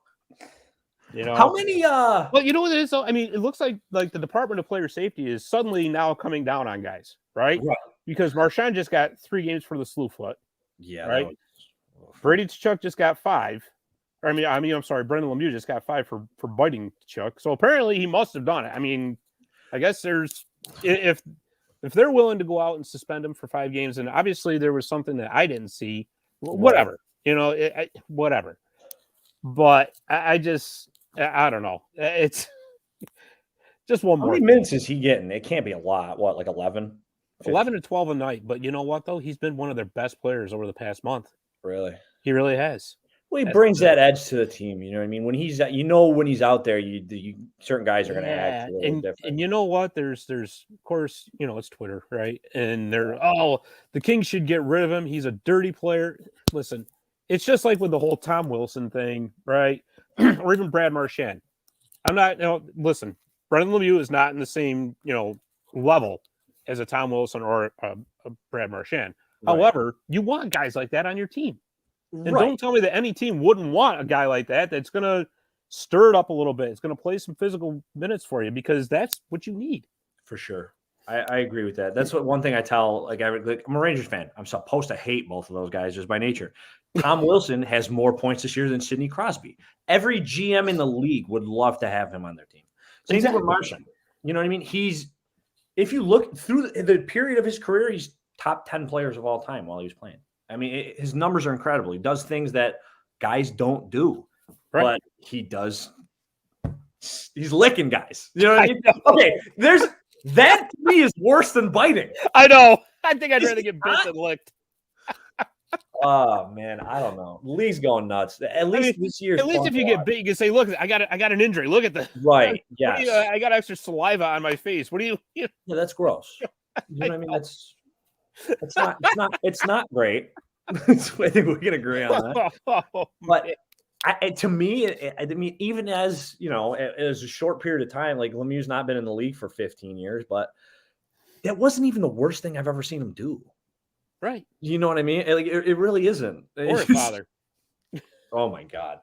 How many well, you know what it is though? I mean, it looks like the Department of Player Safety is suddenly now coming down on guys, right? Because Marchand just got 3 games for the slew foot. Yeah. Right. Brady Tkachuk just got 5. I'm sorry, Brendan Lemieux just got 5 for biting Tkachuk. So apparently he must have done it. I mean, I guess there's if they're willing to go out and suspend him for 5 games, and obviously there was something that I didn't see, whatever. Whatever. But I don't know. It's just one more. How many minutes is he getting? It can't be a lot. What, like 11? 11 to 12 a night. But you know what, though? He's been one of their best players over the past month. Really? He really has. Well, he That's brings the- that edge to the team. You know what I mean? When he's when he's out there, certain guys are going to act a little different. And you know what? There's of course, it's Twitter, right? And they're the Kings should get rid of him. He's a dirty player. Listen, it's just like with the whole Tom Wilson thing, right? Or even Brad Marchand. I'm not, listen, Brendan Lemieux is not in the same, level as a Tom Wilson or a Brad Marchand. Right. However, you want guys like that on your team. And don't tell me that any team wouldn't want a guy like that that's going to stir it up a little bit. It's going to play some physical minutes for you because that's what you need. For sure. I agree with that. That's what one thing I tell, I'm a Rangers fan. I'm supposed to hate both of those guys just by nature. Tom Wilson has more points this year than Sidney Crosby. Every GM in the league would love to have him on their team. Same thing with Marchand. You know what I mean? If you look through the period of his career, he's top 10 players of all time while he was playing. I mean, his numbers are incredible. He does things that guys don't do, but he does. He's licking guys. You know what I mean? Okay, that to me is worse than biting. I know. I think I'd rather get bit than licked. Oh man, I don't know. The league's going nuts. At least this year. At least if you get bit, you can say, "Look, I got an injury. Look at the right." Yeah, I got extra saliva on my face. What do you? Yeah, that's gross. You know what I mean? It's not great. I think we can agree on that. But to me, I mean, even as as a short period of time, like Lemieux's not been in the league for 15 years, but that wasn't even the worst thing I've ever seen him do. Right. You know what I mean? Like it really isn't. Or his father. Oh my God.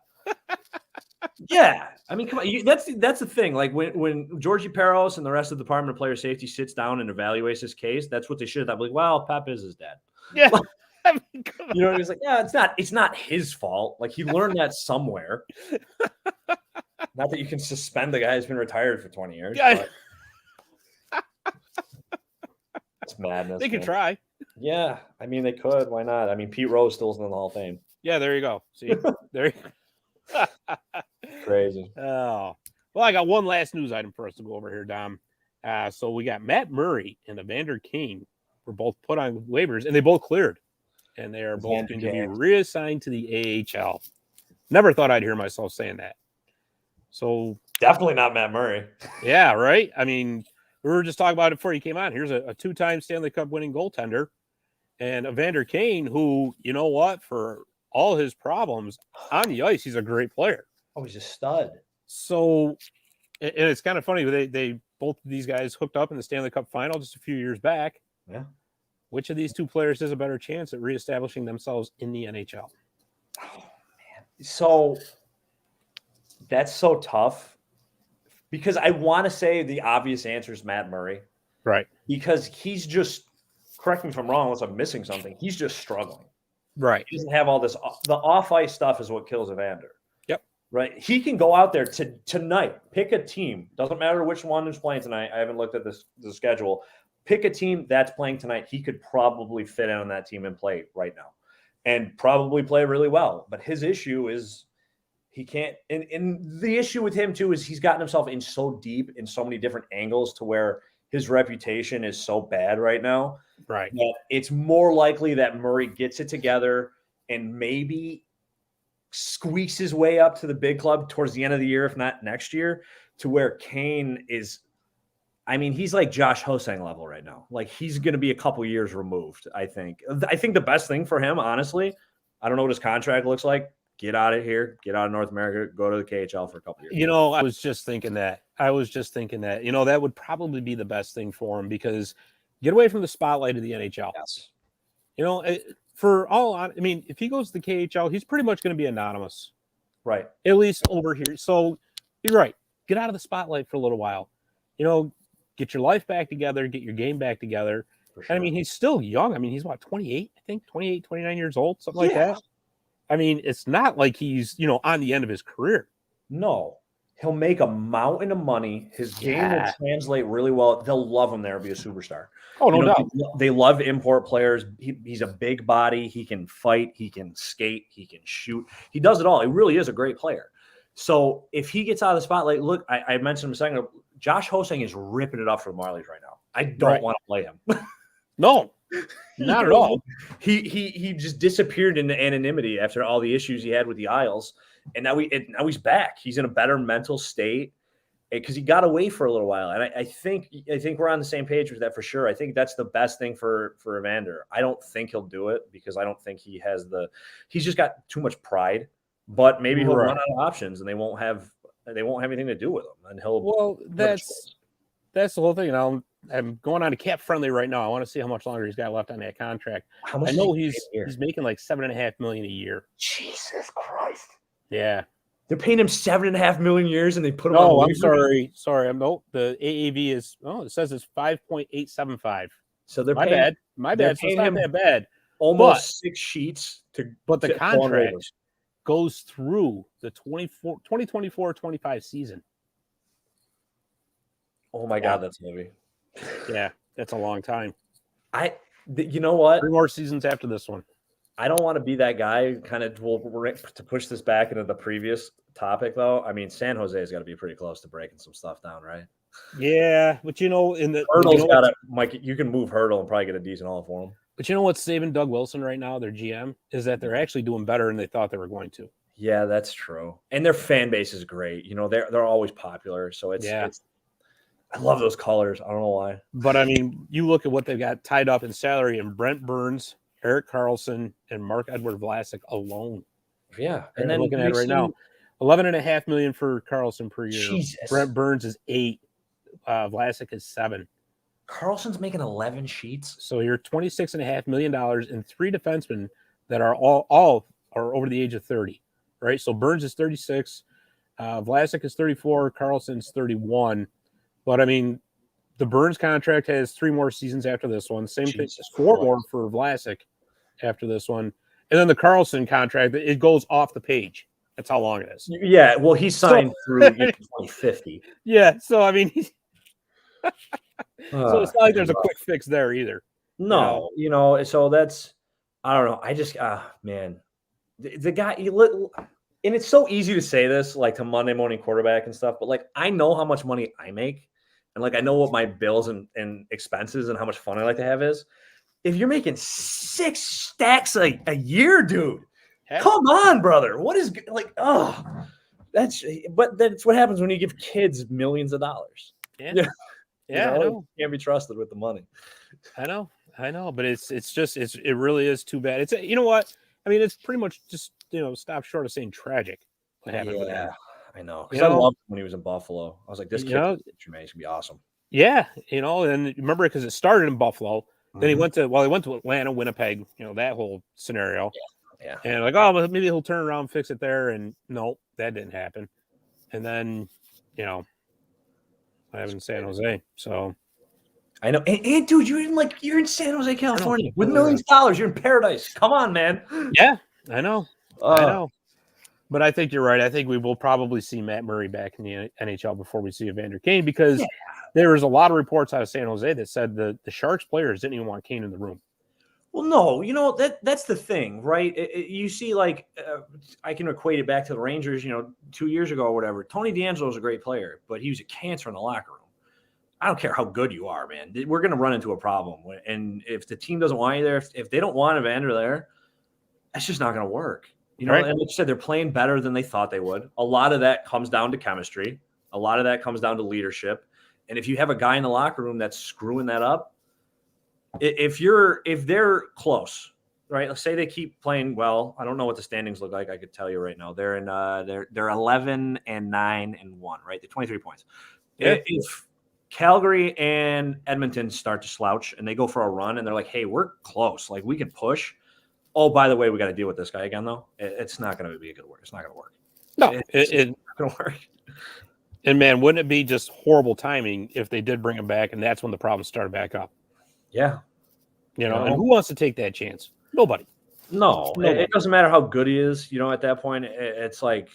Yeah. I mean, come on. That's the thing. Like when Georgie Peros and the rest of the Department of Player Safety sits down and evaluates his case, that's what they should have done. Like, well, Pep is his dad. Yeah. I mean, you know, he's like, yeah, it's not his fault. Like he learned that somewhere. Not that you can suspend the guy who's been retired for 20 years. Yeah. It's madness. They could try. Yeah. I mean, they could. Why not? I mean, Pete Rose still's in the Hall of Fame. Yeah, there you go. See, there you go. Crazy. Oh. Well, I got one last news item for us to go over here, Dom. So we got Matt Murray and Evander Kane were both put on waivers, and they both cleared. And they are both going to be reassigned to the AHL. Never thought I'd hear myself saying that. So definitely not Matt Murray. Yeah, right. I mean, we were just talking about it before he came on. Here's a two-time Stanley Cup winning goaltender. And Evander Kane, who, you know what, for all his problems on the ice, he's a great player. Oh, he's a stud. So, and it's kind of funny. They both of these guys hooked up in the Stanley Cup final just a few years back. Yeah. Which of these two players has a better chance at reestablishing themselves in the NHL? Oh, man. So that's so tough because I want to say the obvious answer is Matt Murray. Right. Because he's just, correct me if I'm wrong unless I'm missing something, he's just struggling. Right. He doesn't have all this. The off-ice stuff is what kills Evander. Yep. Right. He can go out there tonight, pick a team. Doesn't matter which one is playing tonight. I haven't looked at the schedule. Pick a team that's playing tonight. He could probably fit in on that team and play right now and probably play really well. But his issue is he can't. And the issue with him, too, is he's gotten himself in so deep in so many different angles to where his reputation is so bad right now. Right. That it's more likely that Murray gets it together and maybe squeaks his way up to the big club towards the end of the year, if not next year, to where Kane is. I mean, he's like Josh Hosang level right now. Like he's going to be a couple years removed, I think. I think the best thing for him, honestly, I don't know what his contract looks like. Get out of here. Get out of North America. Go to the KHL for a couple years. I was just thinking that. That would probably be the best thing for him because get away from the spotlight of the NHL. Yes. If he goes to the KHL, he's pretty much going to be anonymous. Right. At least over here. So you're right. Get out of the spotlight for a little while. Get your life back together, get your game back together. For sure. And I mean, he's still young. I mean, he's 28, I think, 28, 29 years old, something like that. I mean, it's not like he's, on the end of his career. No. He'll make a mountain of money. His game will translate really well. They'll love him there, be a superstar. Oh, no doubt. They love import players. He's a big body. He can fight. He can skate. He can shoot. He does it all. He really is a great player. So if he gets out of the spotlight, look, I mentioned him a second ago, Josh Hosang is ripping it up for the Marlies right now. I don't want to play him. No, Not at all. He just disappeared into anonymity after all the issues he had with the Isles, and now he's back. He's in a better mental state because he got away for a little while, and I think we're on the same page with that for sure. I think that's the best thing for Evander. I don't think he'll do it because I don't think he has he's just got too much pride. But maybe he'll run out of options, and they won't have anything to do with him, and he'll. Well, that's the whole thing. And I'm going on to Cap Friendly right now. I want to see how much longer he's got left on that contract. How much I know he's making like $7.5 million a year. Jesus Christ! Yeah, they're paying him $7.5 million years, and they put him. Oh, I'm sorry. No, the AAV is. Oh, it says it's 5.875. So they're my paying, bad. My bad. So it's not that bad. Almost 6 sheets to. But the contract goes through the 2024-25 season. Oh my God, that's heavy. Yeah, that's a long time. You know what? 3 more seasons after this one. I don't want to be that guy kind of to push this back into the previous topic, though. I mean, San Jose's got to be pretty close to breaking some stuff down, right? Yeah, but in the Hurdle's got to, Mike, you can move Hurdle and probably get a decent haul for him. But you know what's saving Doug Wilson right now, their GM, is that they're actually doing better than they thought they were going to. Yeah, that's true. And their fan base is great. You know, they're always popular. So it's I love those colors. I don't know why. But I mean, you look at what they've got tied up in salary in Brent Burns, Eric Carlson, and Mark Edward Vlasic alone. Yeah. And then looking at it right now, $11.5 million for Carlson per year. Jesus. Brent Burns is 8. Vlasic is 7. Carlson's making 11 sheets. So you're $26.5 million in 3 defensemen that are all are over the age of 30, right? So Burns is 36, Vlasic is 34, Carlson's 31. But I mean, the Burns contract has 3 more seasons after this one. Same thing, 4 more for Vlasic after this one. And then the Carlson contract, it goes off the page. That's how long it is. Yeah, well, he's signed through 2050. Yeah, so I mean, so it's not like there's a quick fix there either. No, so that's, I don't know. I just, man, the guy, and it's so easy to say this, like to Monday morning quarterback and stuff, but like, I know how much money I make, and like, I know what my bills and expenses and how much fun I like to have is. If you're making 6 stacks a year, dude, come on, brother. What is like, but that's what happens when you give kids millions of dollars. Yeah. Yeah, I know. You can't be trusted with the money. I know, but it really is too bad. It's you know what? I mean, it's pretty much just stop short of saying tragic. What happened with him? I know. Because I loved him when he was in Buffalo. I was like, this kid, Jermaine's gonna be awesome. Yeah, and remember because it started in Buffalo. Then he went to Atlanta, Winnipeg. That whole scenario. Yeah. And like, oh, maybe he'll turn around, and fix it there, and no, that didn't happen. And then, I have in San Jose, so I know. And dude, you're in San Jose, California, with millions of dollars. You're in paradise. Come on, man. Yeah, I know. I know. But I think you're right. I think we will probably see Matt Murray back in the NHL before we see Evander Kane because there was a lot of reports out of San Jose that said the Sharks players didn't even want Kane in the room. Well, no, that's the thing, right? You see, like, I can equate it back to the Rangers, 2 years ago or whatever. Tony DeAngelo was a great player, but he was a cancer in the locker room. I don't care how good you are, man. We're going to run into a problem. And if the team doesn't want you there, if they don't want Evander there, that's just not going to work. Right. And like you said, they're playing better than they thought they would. A lot of that comes down to chemistry. A lot of that comes down to leadership. And if you have a guy in the locker room that's screwing that up, if they're close, right? Let's say they keep playing well. I don't know what the standings look like. I could tell you right now. They're in they're 11-9-1, right? They're 23 points. Yeah. If Calgary and Edmonton start to slouch and they go for a run and they're like, hey, we're close. Like we can push. Oh, by the way, we got to deal with this guy again, though. It's not going to be a good work. It's not going to work. No, it's not going to work. And man, wouldn't it be just horrible timing if they did bring him back and that's when the problems started back up? Yeah. And who wants to take that chance? Nobody. No, it doesn't matter how good he is. At that point, it's like,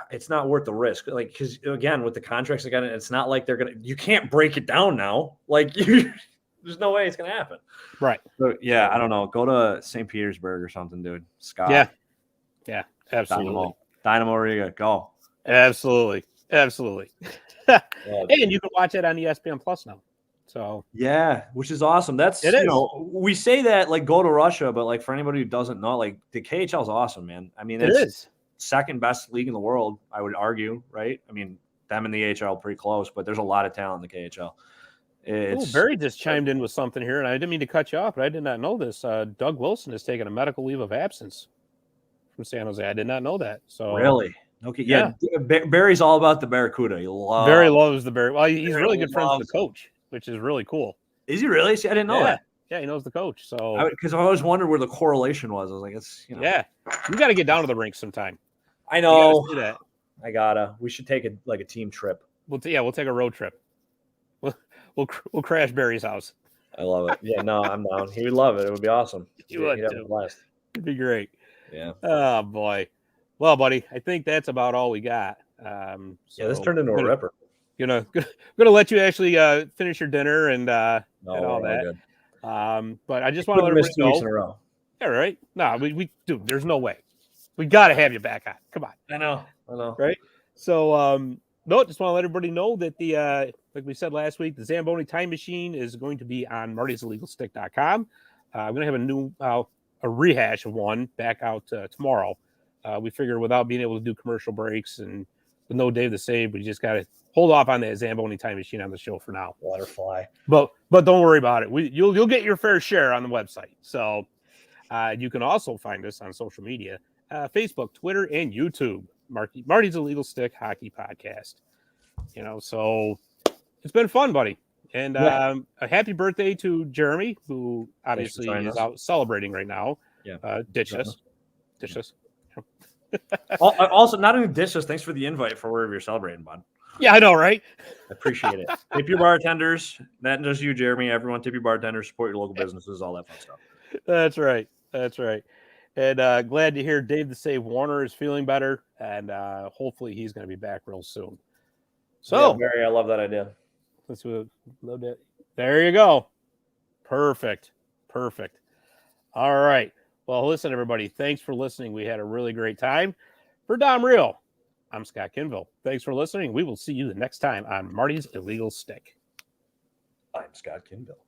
it's not worth the risk. Like, because again, with the contracts again, it's not like you can't break it down now. Like, there's no way it's going to happen. Right. So, yeah, I don't know. Go to St. Petersburg or something, dude. Scott. Yeah, absolutely. Dynamo Riga, go. Absolutely. And you can watch it on ESPN Plus now. So yeah, which is awesome. That's It is. we say that like go to Russia, but like for anybody who doesn't know, like the KHL is awesome, man. I mean, it it's is. second best league in the world, I would argue, right? I mean, them and the AHL pretty close, but there's a lot of talent in the KHL. Oh, Barry just chimed in with something here, and I didn't mean to cut you off, but I did not know this. Doug Wilson has taken a medical leave of absence from San Jose. I did not know that. So Really? Okay. Yeah. Barry's all about the Barracuda. Barry loves the Barry. Well, he's Barry really good friends with loves the coach, which is really cool. Is he really? See, I didn't know that. Yeah, he knows the coach. So because I always wondered where the correlation was. I was like, it's yeah, you got to get down to the rink sometime. I know. You gotta see that. I gotta. We should take a team trip. We'll take a road trip. We'll crash Barry's house. I love it. Yeah, no, I'm down. He would love it. It would be awesome. He would too. It'd be great. Yeah. Oh boy. Well, buddy, I think that's about all we got. This turned into a ripper. Gonna let you actually finish your dinner and all that. Good. But I just want to let everybody know. 2 weeks in a row. All right. No, we dude, there's no way. We got to have you back on. Come on. I know. Right. So, no, just want to let everybody know that like we said last week, the Zamboni Time Machine is going to be on martysillegalstick.com. I'm going to have a new a rehash of one back out tomorrow. We figured without being able to do commercial breaks and with no Dave the Save, we just got to hold off on that Zamboni Time Machine on the show for now. Waterfly. But don't worry about it. You'll get your fair share on the website. So you can also find us on social media, Facebook, Twitter, and YouTube. Marty's Illegal Stick Hockey Podcast. So it's been fun, buddy. And a happy birthday to Jeremy, who obviously is out celebrating right now. Yeah. Ditch us. Also, not only dish us, thanks for the invite for wherever you're celebrating, bud. Yeah, I know, right? I appreciate it. Tip your bartenders. Not just you, Jeremy. Everyone, tip your bartenders. Support your local businesses. All that fun stuff. That's right. And glad to hear Dave the Save Warner is feeling better, and hopefully he's going to be back real soon. So, Barry, I love that idea. There you go. Perfect. All right. Well, listen, everybody. Thanks for listening. We had a really great time. For Dom Real, I'm Scott Kinville. Thanks for listening. We will see you the next time on Marty's Illegal Stick. I'm Scott Kinville.